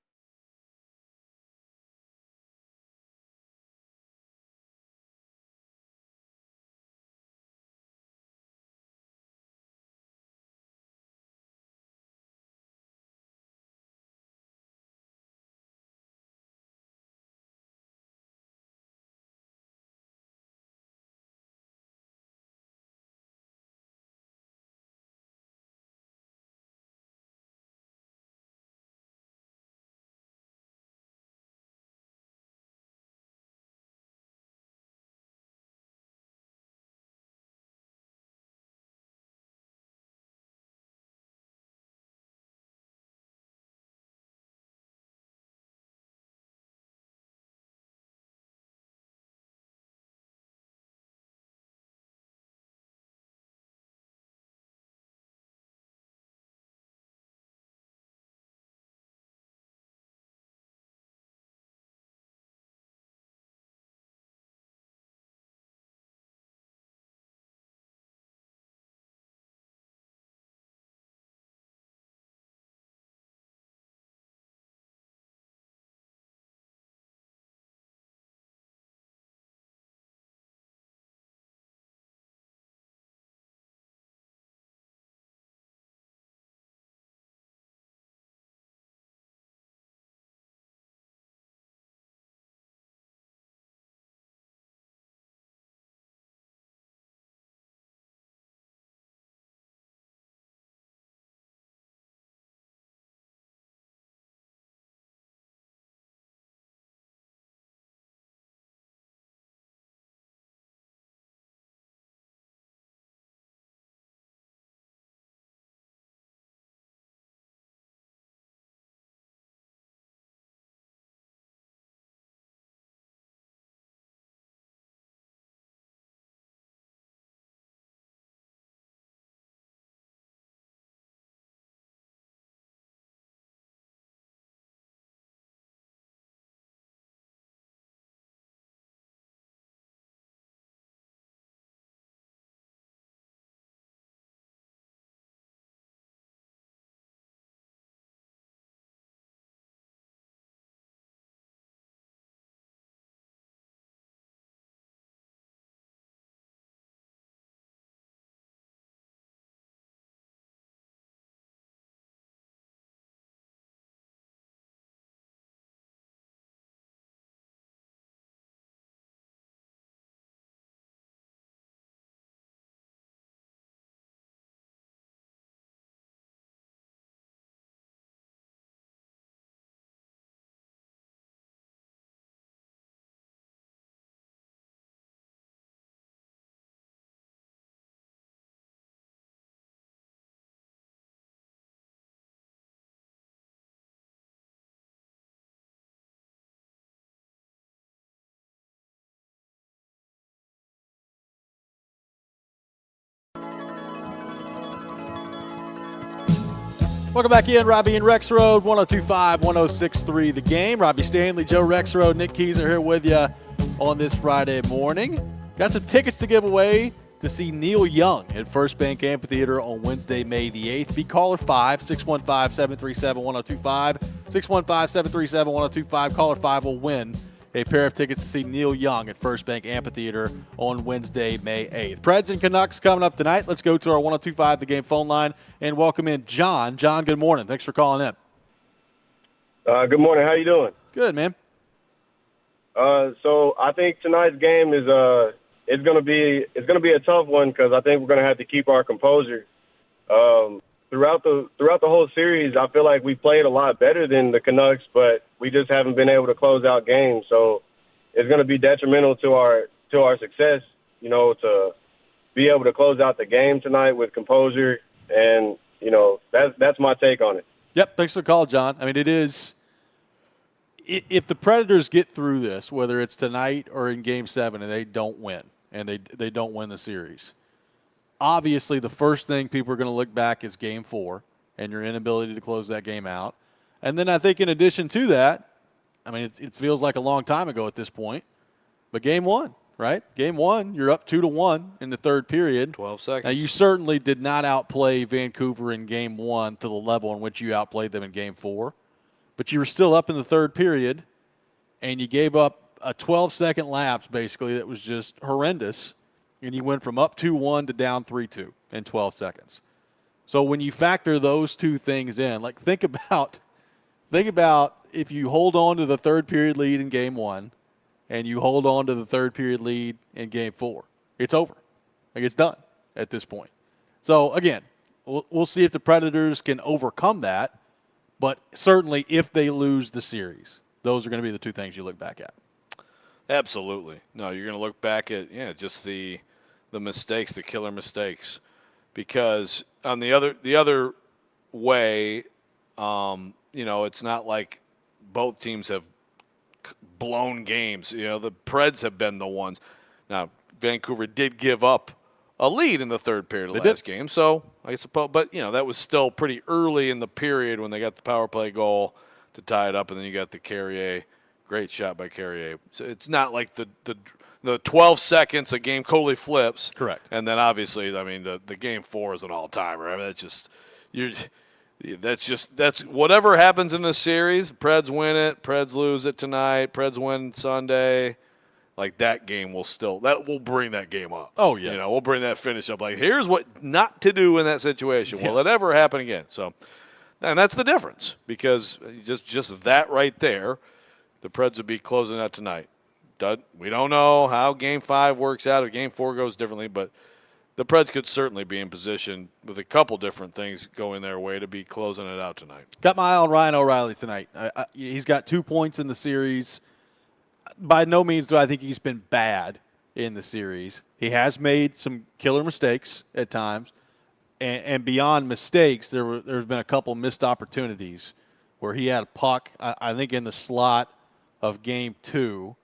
Welcome back in, Robby and Rexrode, 102.5, 106.3 The Game. Robbie Stanley, Joe Rexrode, Nick Keys are here with you on this Friday morning. Got some tickets to give away to see Neil Young at First Bank Amphitheater on Wednesday, May the 8th. Be caller 5, 615-737-1025, 615-737-1025. Caller 5 will win a pair of tickets to see Neil Young at First Bank Amphitheater on Wednesday, May 8th. Preds and Canucks coming up tonight. Let's go to our 102.5 The Game phone line and welcome in John. John, good morning. Thanks for calling in. Good morning. How you doing? Good, man. So I think tonight's game is it's gonna be a tough one because I think we're gonna have to keep our composure. Throughout the whole series, I feel like we played a lot better than the Canucks, but we just haven't been able to close out games. So it's going to be detrimental to our success, to be able to close out the game tonight with composure. And, that's my take on it. Yep. Thanks for the call, John. I mean, it is – if the Predators get through this, whether it's tonight or in Game 7, and they don't win, and they don't win the series, obviously the first thing people are going to look back is Game 4 and your inability to close that game out. And then I think in addition to that, I mean, it feels like a long time ago at this point, but Game 1, right? Game 1, you're up 2-1 in the third period. 12 seconds. Now, you certainly did not outplay Vancouver in Game 1 to the level in which you outplayed them in Game 4, but you were still up in the third period, and you gave up a 12-second lapse, basically, that was just horrendous, and you went from up 2-1 to down 3-2 in 12 seconds. So when you factor those two things in, like think about if you hold on to the third period lead in Game 1 and you hold on to the third period lead in Game 4, it's over. Like it's done at this point. So again, we'll see if the Predators can overcome that, but certainly if they lose the series, those are going to be the two things you look back at. Absolutely. No, you're going to look back at just the mistakes, the killer mistakes, because on the other way, it's not like both teams have blown games. The Preds have been the ones. Now, Vancouver did give up a lead in the third period of the last game, so I suppose, but that was still pretty early in the period when they got the power play goal to tie it up, and then you got the Carrier. Great shot by Carrier. So it's not like the 12 seconds a game totally flips. Correct. And then obviously, I mean, the Game 4 is an all-timer. I mean, that's whatever happens in this series. Preds win it. Preds lose it tonight. Preds win Sunday. Like that game will bring that game up. Oh yeah. We'll bring that finish up. Like here's what not to do in that situation. Will it ever happen again? So, and that's the difference because just that right there. The Preds would be closing out tonight. We don't know how Game 5 works out if Game 4 goes differently, but the Preds could certainly be in position with a couple different things going their way to be closing it out tonight. Got my eye on Ryan O'Reilly tonight. He's got 2 points in the series. By no means do I think he's been bad in the series. He has made some killer mistakes at times, and beyond mistakes, there's been a couple missed opportunities where he had a puck, I think, in the slot of Game 2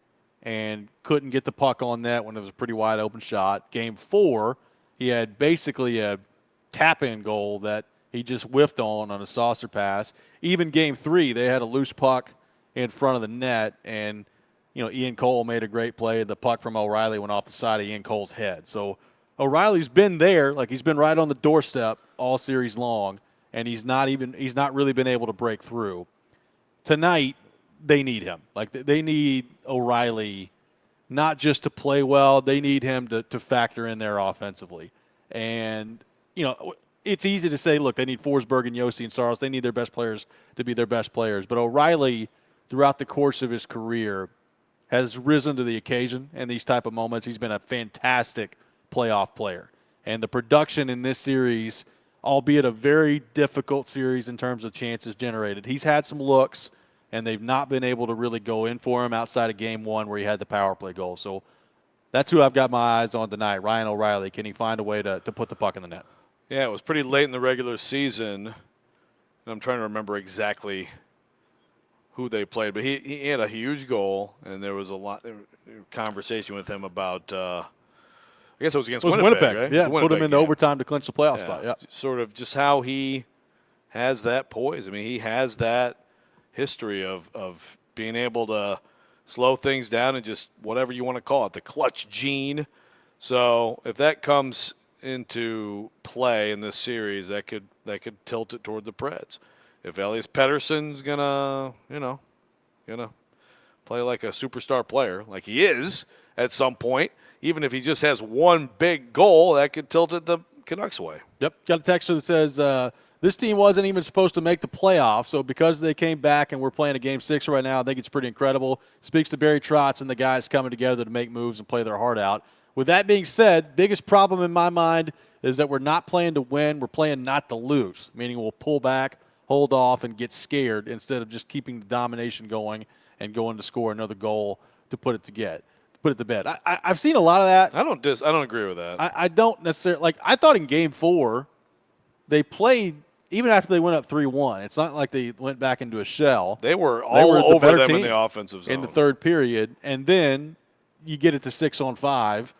and couldn't get the puck on net when it was a pretty wide open shot. Game 4, he had basically a tap-in goal that he just whiffed on a saucer pass. Even Game 3, they had a loose puck in front of the net, and Ian Cole made a great play. The puck from O'Reilly went off the side of Ian Cole's head. So O'Reilly's been there, like he's been right on the doorstep all series long, and he's not really been able to break through. Tonight, they need him. Like they need O'Reilly not just to play well, they need him to factor in there offensively. And, it's easy to say, look, they need Forsberg and Yossi and Saros. They need their best players to be their best players. But O'Reilly, throughout the course of his career, has risen to the occasion in these type of moments. He's been a fantastic playoff player. And the production in this series, albeit a very difficult series in terms of chances generated, he's had some looks, and they've not been able to really go in for him outside of Game 1 where he had the power play goal. So that's who I've got my eyes on tonight, Ryan O'Reilly. Can he find a way to put the puck in the net? Yeah, it was pretty late in the regular season, and I'm trying to remember exactly who they played. But he had a huge goal, and there was a lot of conversation with him about I guess it was against Winnipeg, right? Yeah, Winnipeg put him into overtime to clinch the playoff spot. Yeah, sort of just how he has that poise. I mean, he has that history of being able to slow things down and just whatever you want to call it, the clutch gene. So if that comes into play in this series, that could tilt it toward the Preds. If Elias Pettersson's gonna play like a superstar player, like he is at some point, even if he just has one big goal, that could tilt it the Canucks way. Yep. Got a texter that says this team wasn't even supposed to make the playoffs, so because they came back and we're playing a Game 6 right now, I think it's pretty incredible. Speaks to Barry Trotz and the guys coming together to make moves and play their heart out. With that being said, biggest problem in my mind is that we're not playing to win. We're playing not to lose, meaning we'll pull back, hold off, and get scared instead of just keeping the domination going and going to score another goal to put it to bed. I've seen a lot of that. I don't agree with that. I don't necessarily like. I thought in Game 4 they played even after they went up 3-1. It's not like they went back into a shell. They were over them in the offensive zone in the third period, and then you get it to 6-on-5.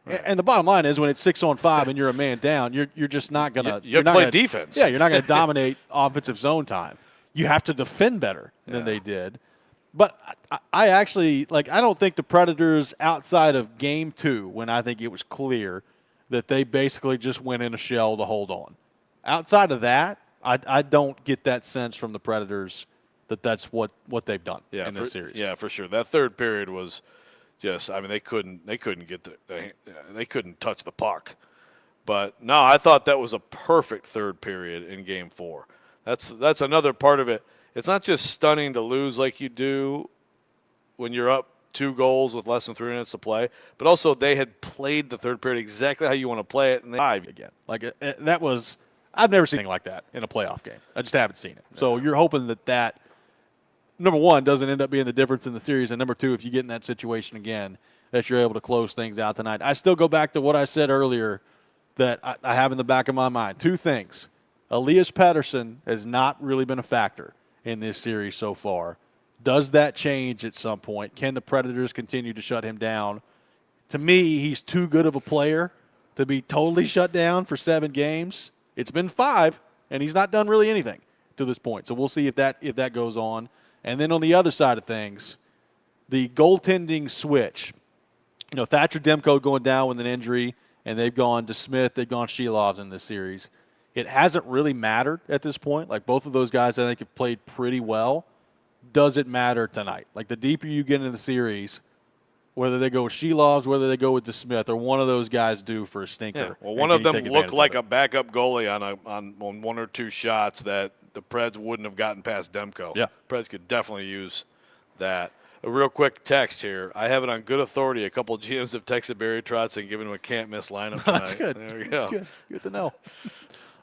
Right. And the bottom line is, when it's 6-on-5 and you're a man down, you're just not gonna. You have to play defense. Yeah, you're not gonna dominate offensive zone time. You have to defend better than they did. But I actually I don't think the Predators, outside of Game 2, when I think it was clear that they basically just went in a shell to hold on. Outside of that, I don't get that sense from the Predators that that's what they've done in this series. Yeah, for sure. That third period was just, I mean, they couldn't they couldn't touch the puck. But no, I thought that was a perfect third period in Game 4. That's another part of it. It's not just stunning to lose like you do when you're up 2 goals with less than 3 minutes to play, but also they had played the third period exactly how you want to play it, and they 5 again. That was, I've never seen anything like that in a playoff game. I just haven't seen it. So you're hoping that number one, doesn't end up being the difference in the series, and number two, if you get in that situation again, that you're able to close things out tonight. I still go back to what I said earlier that I have in the back of my mind. 2 things. Elias Pettersson has not really been a factor in this series so far. Does that change at some point? Can the Predators continue to shut him down? To me, he's too good of a player to be totally shut down for 7 games. It's been 5, and he's not done really anything to this point. So we'll see if that goes on. And then on the other side of things, the goaltending switch. You know, Thatcher Demko going down with an injury, and they've gone to Smith, they've gone Shelovs in this series. It hasn't really mattered at this point. Like, both of those guys, I think, have played pretty well. Does it matter tonight? Like, the deeper you get into the series, whether they go with Shelovs, whether they go with DeSmith, or one of those guys do for a stinker. Yeah. Well, one of them looked like a backup goalie on 1 or 2 shots that the Preds wouldn't have gotten past Demko. Yeah. Preds could definitely use that. A real quick text here. I have it on good authority. A couple of GMs have texted Barry Trotz and given him a can't-miss lineup tonight. That's good. There we go. That's good. Good to know.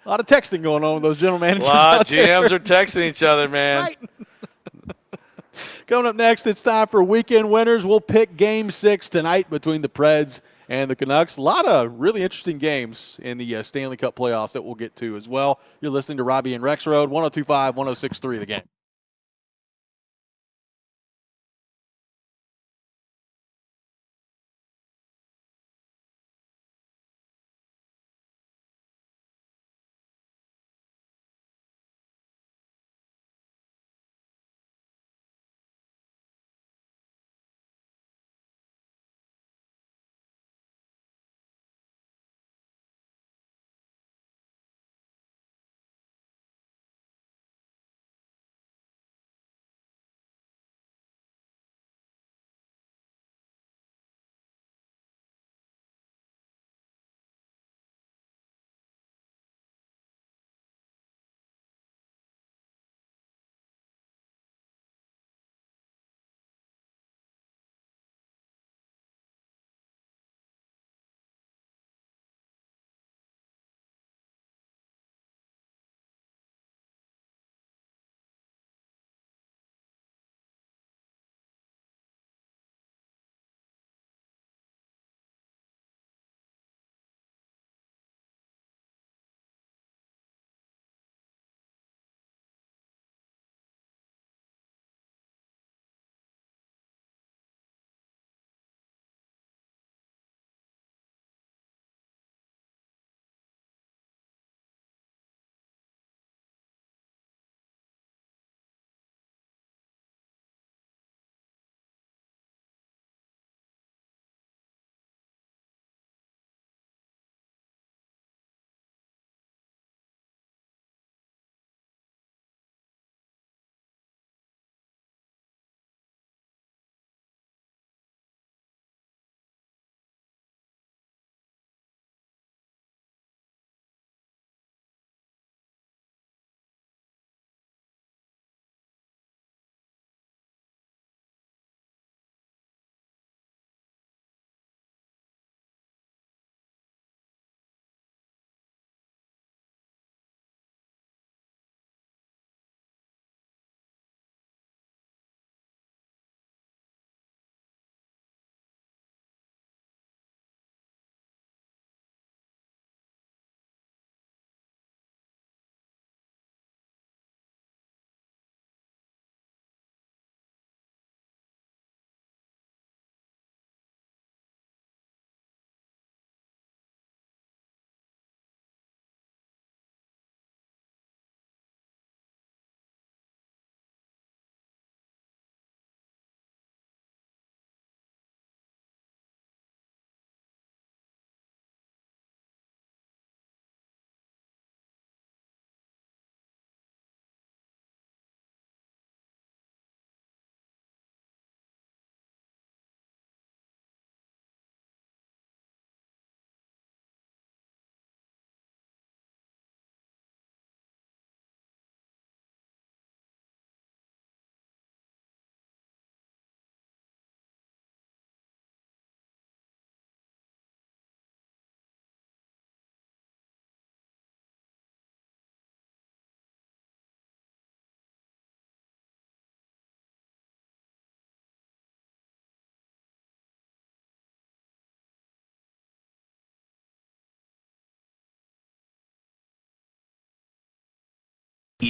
A lot of texting going on with those general managers. A lot out there. GMs are texting each other, man. Right. Coming up next, it's time for weekend winners. We'll pick Game 6 tonight between the Preds and the Canucks. A lot of really interesting games in the Stanley Cup playoffs that we'll get to as well. You're listening to Robby and Rexrode, 102.5, 106.3 The Game.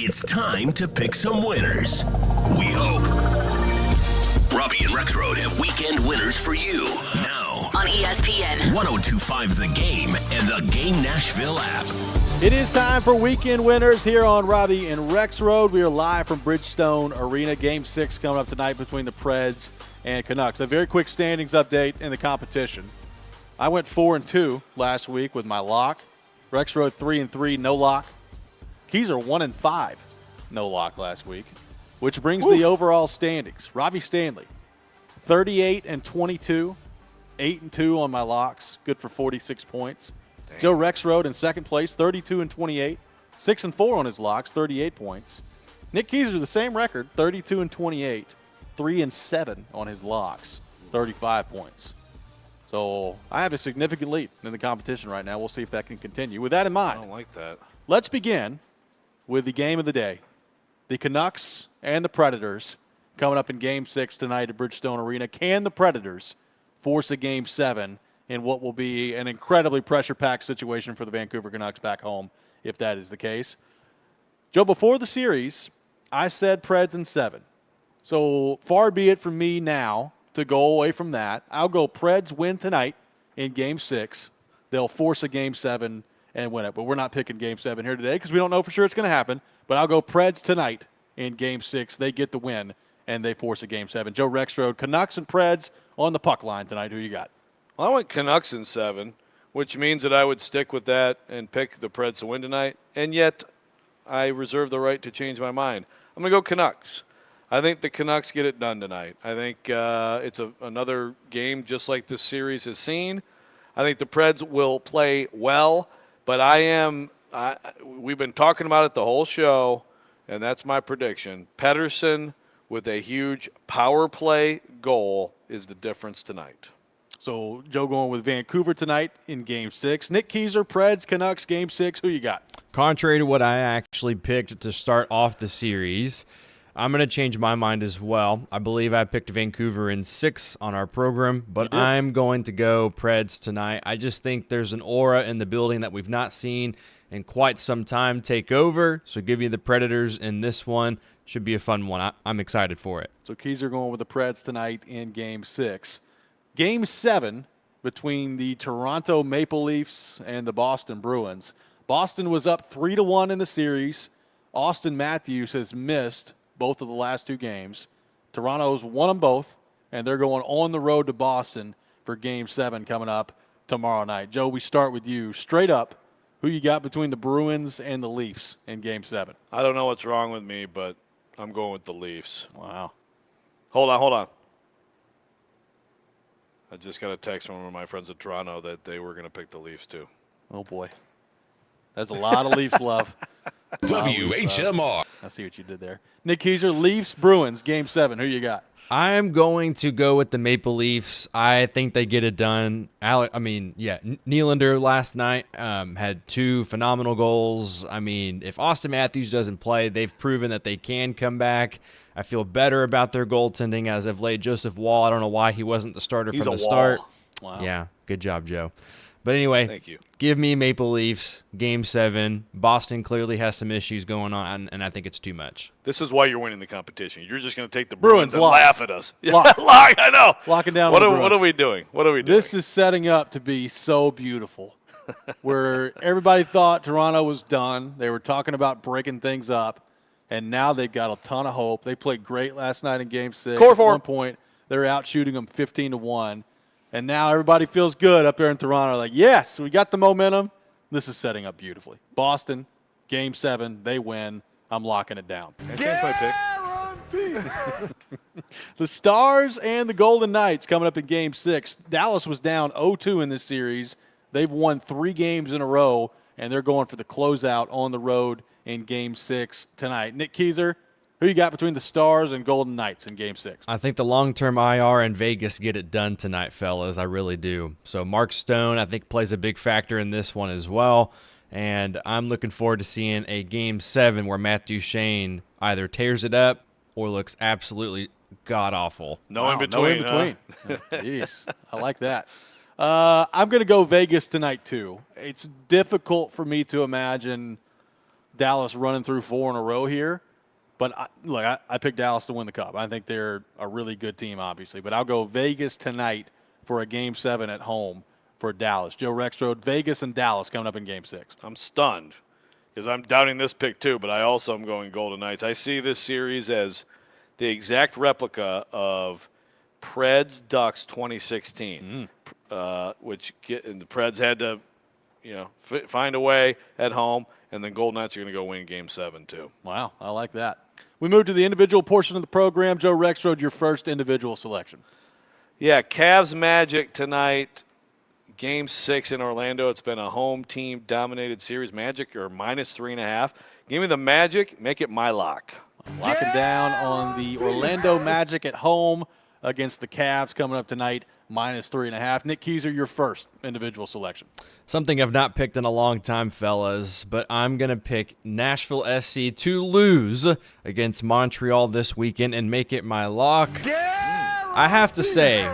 It's time to pick some winners. We hope. Robby and Rexrode have weekend winners for you. Now on ESPN 1025 The Game and the Game Nashville app. It is time for weekend winners here on Robby and Rexrode. We are live from Bridgestone Arena. Game 6 coming up tonight between the Preds and Canucks. A very quick standings update in the competition. I went 4-2 last week with my lock. Rexrode 3-3, no lock. Keyser 1-5, no lock last week, which brings the overall standings. Robbie Stanley, 38-22, 8-2 on my locks, good for 46 points. Dang. Joe Rexrode in second place, 32-28, 6-4 on his locks, 38 points. Nick Keyser, the same record, 32-28, 3-7 on his locks, 35 points. So I have a significant lead in the competition right now. We'll see if that can continue. With that in mind, I don't like that. Let's begin with the game of the day. The Canucks and the Predators coming up in Game 6 tonight at Bridgestone Arena. Can the Predators force a Game 7 in what will be an incredibly pressure-packed situation for the Vancouver Canucks back home, if that is the case? Joe, before the series, I said Preds in 7. So far be it from me now to go away from that. I'll go Preds win tonight in Game 6. They'll force a Game 7 and win it. But we're not picking Game 7 here today because we don't know for sure it's going to happen. But I'll go Preds tonight in Game 6. They get the win, and they force a Game 7. Joe Rexrode, Canucks and Preds on the puck line tonight. Who you got? Well, I went Canucks in 7, which means that I would stick with that and pick the Preds to win tonight. And yet I reserve the right to change my mind. I'm going to go Canucks. I think the Canucks get it done tonight. I think it's another game just like this series has seen. I think the Preds will play well, but we've been talking about it the whole show, and that's my prediction. Pettersson with a huge power play goal is the difference tonight. So Joe going with Vancouver tonight in Game 6. Nick Keyser, Preds, Canucks, Game 6. Who you got? Contrary to what I actually picked to start off the series, I'm going to change my mind as well. I believe I picked Vancouver in 6 on our program, but I'm going to go Preds tonight. I just think there's an aura in the building that we've not seen in quite some time take over. So give me the Predators in this one. Should be a fun one. I'm excited for it. So Keyser going with the Preds tonight in Game 6. Game 7 between the Toronto Maple Leafs and the Boston Bruins. Boston was up 3-1 in the series. Austin Matthews has missed both of the last 2 games. Toronto's won them both, and they're going on the road to Boston for Game 7 coming up tomorrow night. Joe, we start with you. Straight up, who you got between the Bruins and the Leafs in Game 7? I don't know what's wrong with me, but I'm going with the Leafs. Wow. Hold on. I just got a text from one of my friends at Toronto that they were going to pick the Leafs too. Oh, boy. That's a lot of Leafs love. WHMR. I see what you did there. Nick Keyser, Leafs, Bruins, Game 7. Who you got? I'm going to go with the Maple Leafs. I think they get it done. Nylander last night had 2 phenomenal goals. I mean, if Austin Matthews doesn't play, they've proven that they can come back. I feel better about their goaltending as of late. Joseph Wall, I don't know why he wasn't the starter from the start. Wow. Yeah, good job, Joe. But anyway, thank you. Give me Maple Leafs, Game 7. Boston clearly has some issues going on, and I think it's too much. This is why you're winning the competition. You're just going to take the Bruins and lock. laugh at us. Lock. Lock, I know. Locking down what the are we Bruins. doing? This is setting up to be so beautiful. Where everybody thought Toronto was done. They were talking about breaking things up, and now they've got a ton of hope. They played great last night in Game 6. Core At four. one point, they're out shooting them 15-1. And now everybody feels good up there in Toronto. Like, yes, we got the momentum. This is setting up beautifully. Boston, Game 7, they win. I'm locking it down. Can I change my pick? The Stars and the Golden Knights coming up in Game 6. Dallas was down 0-2 in this series. They've won 3 games in a row, and they're going for the closeout on the road in Game 6 tonight. Nick Keyser, who you got between the Stars and Golden Knights in Game 6? I think the long-term IR and Vegas get it done tonight, fellas. I really do. So Mark Stone, I think, plays a big factor in this one as well. And I'm looking forward to seeing a Game 7 where Matt Duchene either tears it up or looks absolutely god-awful. No in between. Jeez, I like that. I'm going to go Vegas tonight, too. It's difficult for me to imagine Dallas running through 4 in a row here. But, I picked Dallas to win the Cup. I think they're a really good team, obviously. But I'll go Vegas tonight for a Game 7 at home for Dallas. Joe Rexrode, Vegas and Dallas coming up in Game 6. I'm stunned because I'm doubting this pick too, but I also am going Golden Knights. I see this series as the exact replica of Preds Ducks 2016, which the Preds had to, find a way at home, and then Golden Knights are going to go win Game 7 too. Wow, I like that. We move to the individual portion of the program. Joe Rexrode, your first individual selection. Yeah, Cavs Magic tonight, Game 6 in Orlando. It's been a home team dominated series. Magic are -3.5. Give me the Magic. Make it my lock. Locking down on the Orlando Magic at home against the Cavs coming up tonight, -3.5. Nick Keyser, your first individual selection. Something I've not picked in a long time, fellas, but I'm going to pick Nashville SC to lose against Montreal this weekend and make it my lock. I have to say,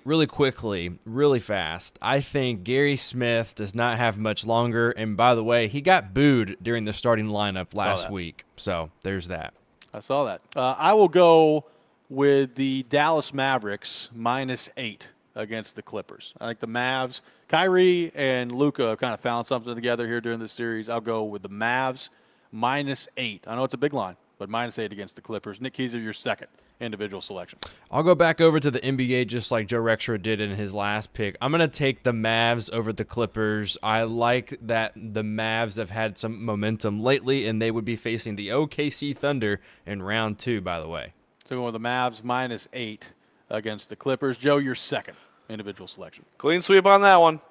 really quickly, really fast, I think Gary Smith does not have much longer. And by the way, he got booed during the starting lineup last week. So there's that. I saw that. I will go with the Dallas Mavericks -8 against the Clippers. I think the Mavs, Kyrie and Luka have kind of found something together here during this series. I'll go with the Mavs -8. I know it's a big line, but -8 against the Clippers. Nick Keyser, your second individual selection. I'll go back over to the NBA just like Joe Rexrode did in his last pick. I'm going to take the Mavs over the Clippers. I like that the Mavs have had some momentum lately, and they would be facing the OKC Thunder in round 2, by the way. So going with the Mavs -8 against the Clippers. Joe, your second individual selection. Clean sweep on that one.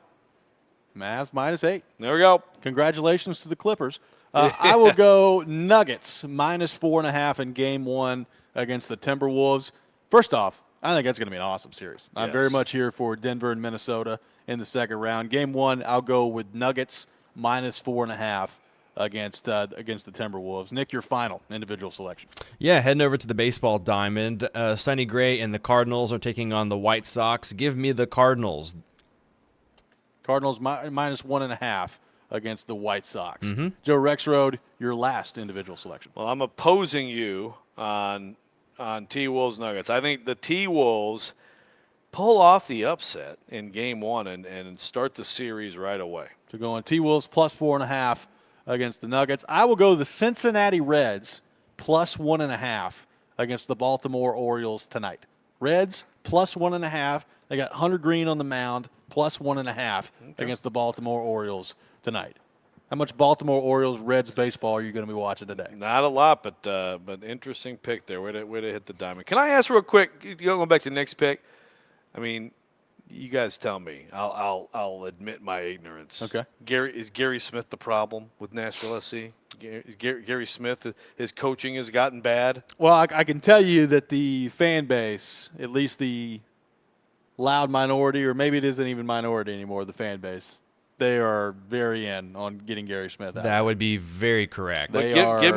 Mavs -8. There we go. Congratulations to the Clippers. I will go Nuggets -4.5 in Game 1 against the Timberwolves. First off, I think that's going to be an awesome series. I'm very much here for Denver and Minnesota in the second round. Game 1, I'll go with Nuggets -4.5 against the Timberwolves. Nick, your final individual selection. Yeah, heading over to the baseball diamond. Sonny Gray and the Cardinals are taking on the White Sox. Give me the Cardinals. Cardinals -1.5 against the White Sox. Joe Rexrode, your last individual selection. Well, I'm opposing you on T-Wolves Nuggets. I think the T-Wolves pull off the upset in Game 1 and start the series right away. So going T-Wolves +4.5 against the Nuggets. I will go the Cincinnati Reds +1.5 against the Baltimore Orioles tonight. Reds +1.5. They got Hunter Green on the mound +1.5 against the Baltimore Orioles tonight. How much Baltimore Orioles Reds baseball are you going to be watching today? Not a lot, but interesting pick there. Way to hit the diamond. Can I ask real quick? Going back to Nick's pick. I mean, you guys tell me. I'll admit my ignorance. Okay. Is Gary Smith the problem with Nashville SC? Gary Smith, his coaching has gotten bad. Well, I can tell you that the fan base, at least the loud minority, or maybe it isn't even minority anymore, the fan base, they are very in on getting Gary Smith out. That would be very correct. Give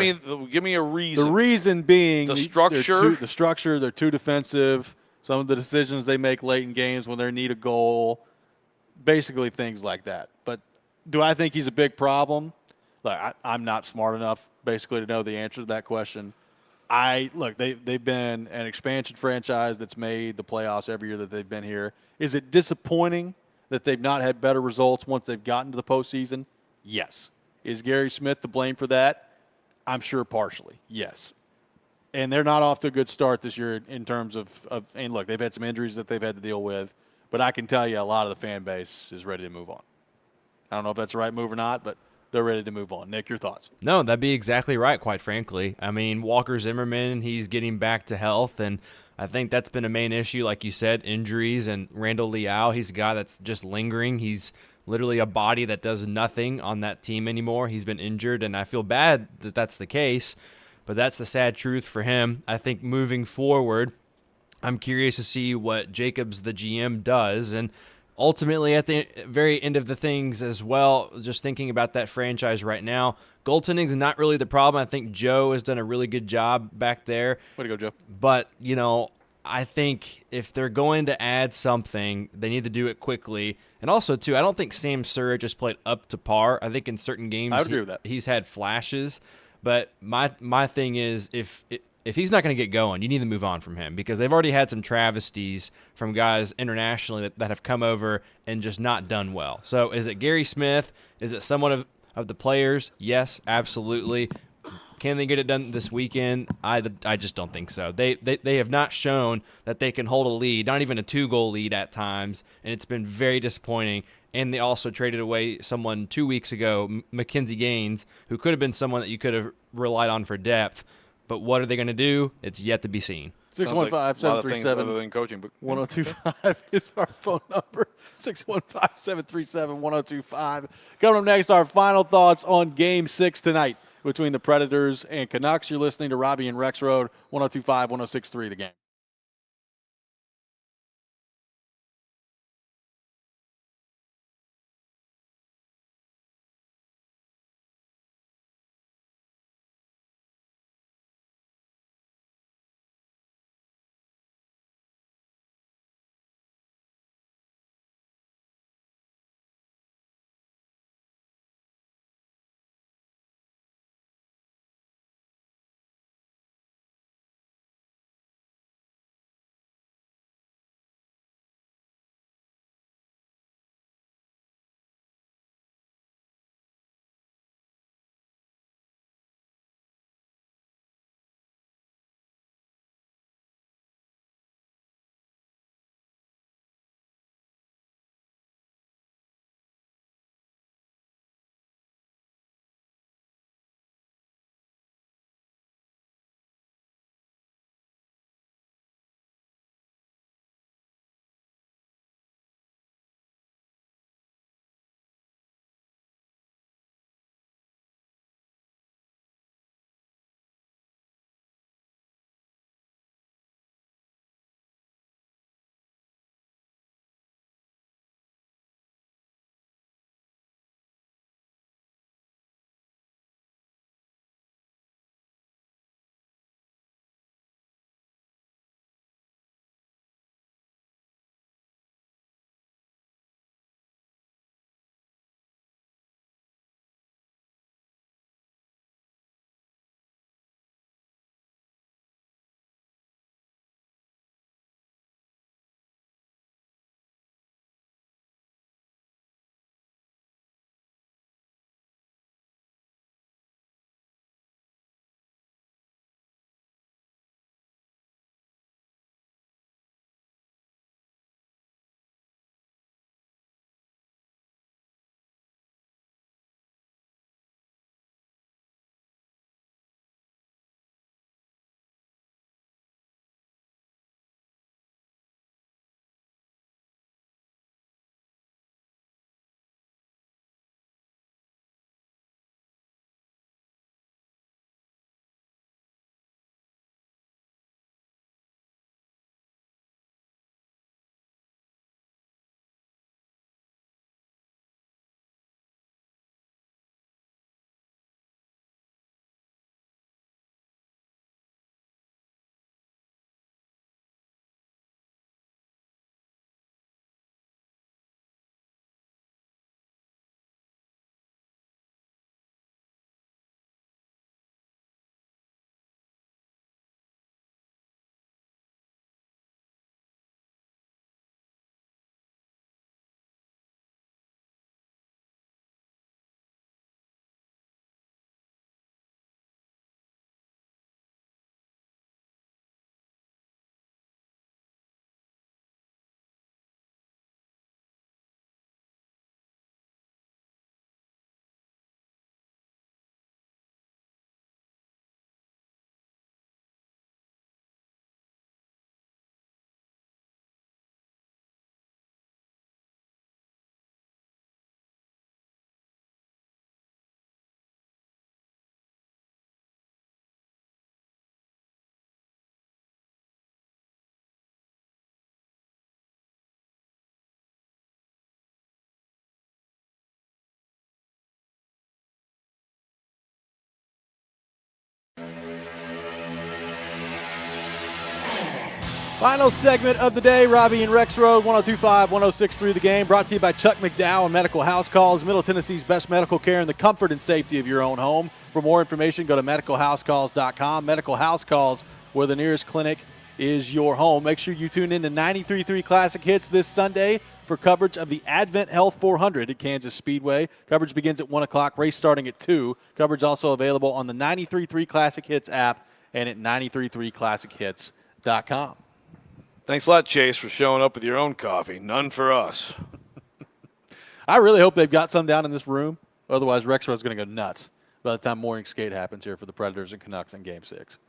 me a reason. The reason being the structure. The structure. They're too defensive. Some of the decisions they make late in games when they need a goal, basically things like that. But do I think he's a big problem? Like, I'm not smart enough basically to know the answer to that question. They've been an expansion franchise that's made the playoffs every year that they've been here. Is it disappointing that they've not had better results once they've gotten to the postseason? Yes. Is Gary Smith to blame for that? I'm sure partially, yes. And they're not off to a good start this year in terms of and look, they've had some injuries that they've had to deal with, but I can tell you a lot of the fan base is ready to move on. I don't know if that's the right move or not, but they're ready to move on. Nick, your thoughts? No, that'd be exactly right, quite frankly. I mean, Walker Zimmerman, he's getting back to health, and I think that's been a main issue, like you said, injuries. And Randall Leal, he's a guy that's just lingering. He's literally a body that does nothing on that team anymore. He's been injured, and I feel bad that that's the case, but that's the sad truth for him. I think moving forward, I'm curious to see what Jacobs, the GM, does, and ultimately, at the very end of the things as well, just thinking about that franchise right now, goaltending's not really the problem. I think Joe has done a really good job back there. Way to go, Joe. But, I think if they're going to add something, they need to do it quickly. And also, too, I don't think Sam Surridge has played up to par. I think in certain games I would agree with that. He's had flashes. But my thing is, if he's not going to get going, you need to move on from him because they've already had some travesties from guys internationally that have come over and just not done well. So is it Gary Smith? Is it someone of the players? Yes, absolutely. Can they get it done this weekend? I just don't think so. They have not shown that they can hold a lead, not even a 2-goal lead at times, and it's been very disappointing. And they also traded away someone 2 weeks ago, Mackenzie Gaines, who could have been someone that you could have relied on for depth. But what are they going to do? It's yet to be seen. 615-737-1025 is our phone number. 615-737-1025. Coming up next, our final thoughts on Game 6 tonight between the Predators and Canucks. You're listening to Robby and Rexrode, 102.5, 106.3 The Game. Final segment of the day, Robby and Rexrode, 102.5, 106.3 The Game, brought to you by Chuck McDowell and Medical House Calls, Middle Tennessee's best medical care in the comfort and safety of your own home. For more information, go to medicalhousecalls.com. Medical House Calls, where the nearest clinic is your home. Make sure you tune in to 93.3 Classic Hits this Sunday for coverage of the Advent Health 400 at Kansas Speedway. Coverage begins at 1 o'clock, race starting at 2. Coverage also available on the 93.3 Classic Hits app and at 93.3classichits.com. Thanks a lot, Chase, for showing up with your own coffee. None for us. I really hope they've got some down in this room. Otherwise, Rexrode's going to go nuts by the time morning skate happens here for the Predators and Canucks in Game 6.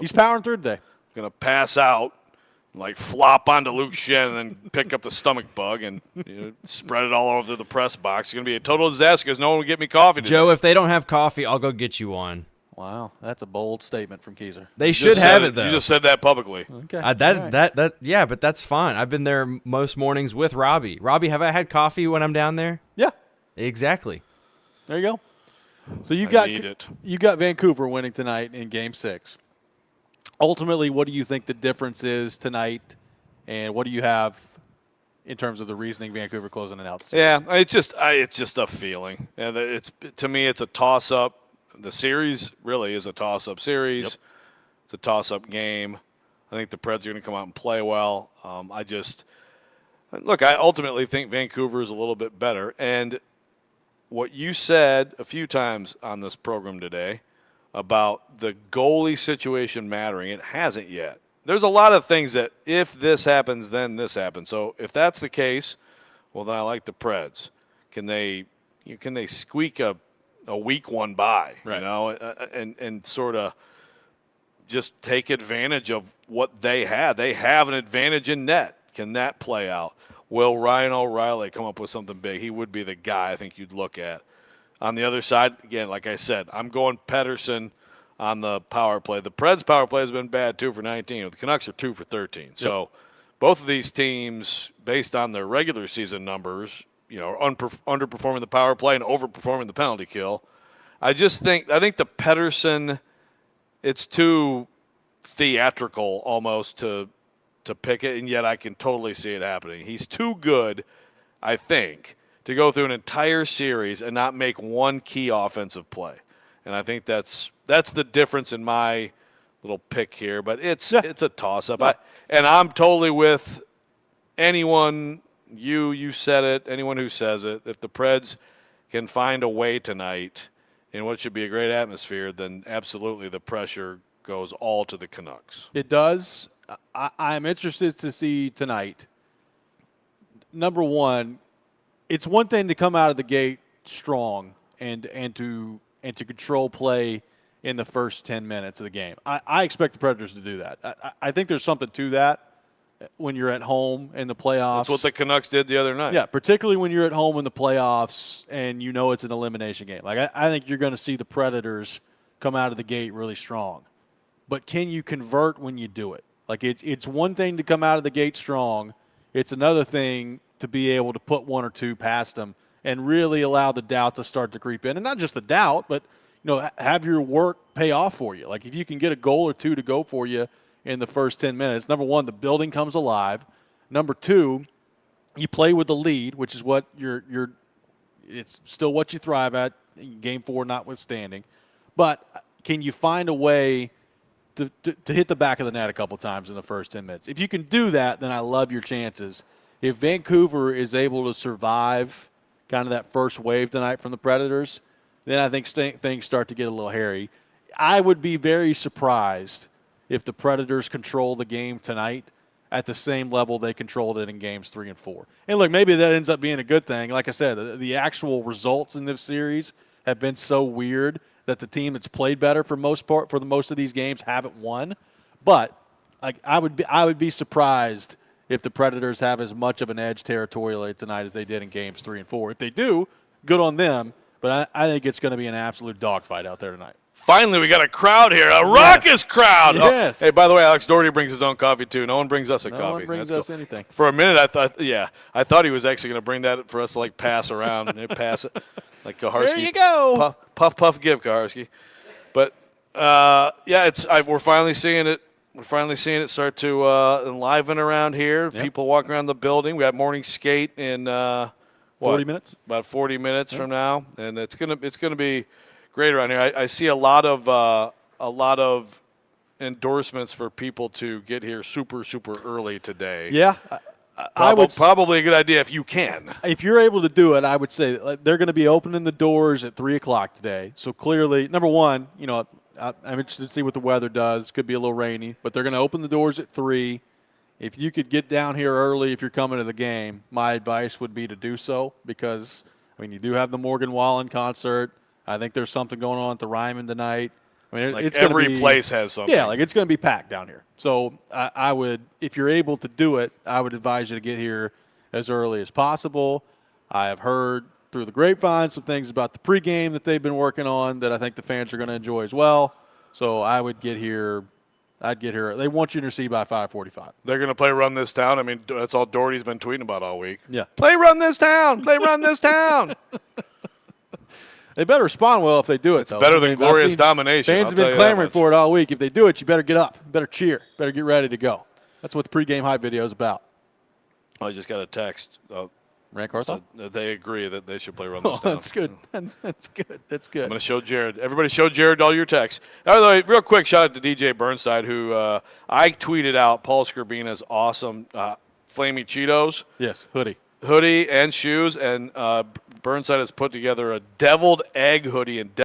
He's powering through today. Going to pass out, like flop onto Luke Shen and then pick up the stomach bug and spread it all over the press box. It's going to be a total disaster because no one will get me coffee today. Joe, if they don't have coffee, I'll go get you one. Wow, that's a bold statement from Keezer. They should have it, though. You just said that publicly. Okay. Yeah, but that's fine. I've been there most mornings with Robby. Robby, have I had coffee when I'm down there? Yeah. Exactly. There you go. So you got Vancouver winning tonight in Game 6. Ultimately, what do you think the difference is tonight, and what do you have in terms of the reasoning Vancouver closing it out? Yeah, it's just a feeling. And to me, it's a toss-up. The series really is a toss-up series. Yep. It's a toss-up game. I think the Preds are going to come out and play well. I ultimately think Vancouver is a little bit better. And what you said a few times on this program today about the goalie situation mattering, it hasn't yet. There's a lot of things that if this happens, then this happens. So if that's the case, well, then I like the Preds. Can they squeak a week one by, right, and sort of just take advantage of what they had. They have an advantage in net. Can that play out? Will Ryan O'Reilly come up with something big? He would be the guy I think you'd look at. On the other side, again, like I said, I'm going Pettersson on the power play. The Preds power play has been bad, 2 for 19. The Canucks are 2 for 13. Yep. So both of these teams, based on their regular season numbers, are underperforming the power play and overperforming the penalty kill. I think the Pettersson, it's too theatrical almost to pick it, and yet I can totally see it happening. He's too good, I think, to go through an entire series and not make one key offensive play. And I think that's the difference in my little pick here. But it's a toss-up. Yeah. And I'm totally with anyone. You said it, anyone who says it, if the Preds can find a way tonight in what should be a great atmosphere, then absolutely the pressure goes all to the Canucks. It does. I'm interested to see tonight. Number one, it's one thing to come out of the gate strong and to control play in the first 10 minutes of the game. I expect the Predators to do that. I think there's something to that. When you're at home in the playoffs. That's what the Canucks did the other night. Yeah, particularly when you're at home in the playoffs and it's an elimination game. Like I think you're going to see the Predators come out of the gate really strong. But can you convert when you do it? Like it's one thing to come out of the gate strong. It's another thing to be able to put one or two past them and really allow the doubt to start to creep in. And not just the doubt, but have your work pay off for you. Like if you can get a goal or two to go for you in the first 10 minutes. Number one, the building comes alive. Number two, you play with the lead, which is what it's still what you thrive at, Game 4 notwithstanding. But can you find a way to hit the back of the net a couple times in the first 10 minutes? If you can do that, then I love your chances. If Vancouver is able to survive kind of that first wave tonight from the Predators, then I think things start to get a little hairy. I would be very surprised if the Predators control the game tonight at the same level they controlled it in Games 3 and 4. And look, maybe that ends up being a good thing. Like I said, the actual results in this series have been so weird that the team that's played better for most of these games haven't won. But I would be surprised if the Predators have as much of an edge territorially tonight as they did in Games 3 and 4. If they do, good on them. But I think it's going to be an absolute dogfight out there tonight. Finally, we got a crowd here, a raucous crowd. Yes. Oh, hey, by the way, Alex Doherty brings his own coffee, too. No one brings us a coffee. No one brings us anything. For a minute, I thought he was actually going to bring that for us to, pass around and pass it. Like Kaharski. There you go. Puff, give, Kaharski. But, we're finally seeing it We're finally seeing it start to enliven around here. Yep. People walking around the building. We have morning skate in 40 minutes. About 40 minutes from now, and it's gonna be great around here. I see a lot of endorsements for people to get here super early today. Yeah. I would probably a good idea if you can. If you're able to do it, I would say they're going to be opening the doors at 3:00 today. So clearly, number one, I'm interested to see what the weather does. Could be a little rainy, but they're going to open the doors at 3. If you could get down here early, if you're coming to the game, my advice would be to do so because, you do have the Morgan Wallen concert. I think there's something going on at the Ryman tonight. It's every place has something. Yeah, it's going to be packed down here. So I would, if you're able to do it, I would advise you to get here as early as possible. I have heard through the grapevine some things about the pregame that they've been working on that I think the fans are going to enjoy as well. So I would get here. I'd get here. They want you in your seat by 5:45. They're going to play Run This Town. That's all Doherty's been tweeting about all week. Yeah. Play Run This Town. Play Run This Town. They better respond well if they do it, though. Better than glorious domination. Fans have been clamoring for it all week. If they do it, you better get up. You better cheer. Better get ready to go. That's what the pregame hype video is about. I just got a text. Rand Carthon? They agree that they should play Run This Town. That's good. That's good. That's good. I'm going to show Jared. Everybody show Jared all your texts. By the way, real quick, shout out to DJ Burnside, who I tweeted out Paul Scorbina's awesome Flamey Cheetos. Yes, hoodie and shoes, and Burnside has put together a deviled egg hoodie and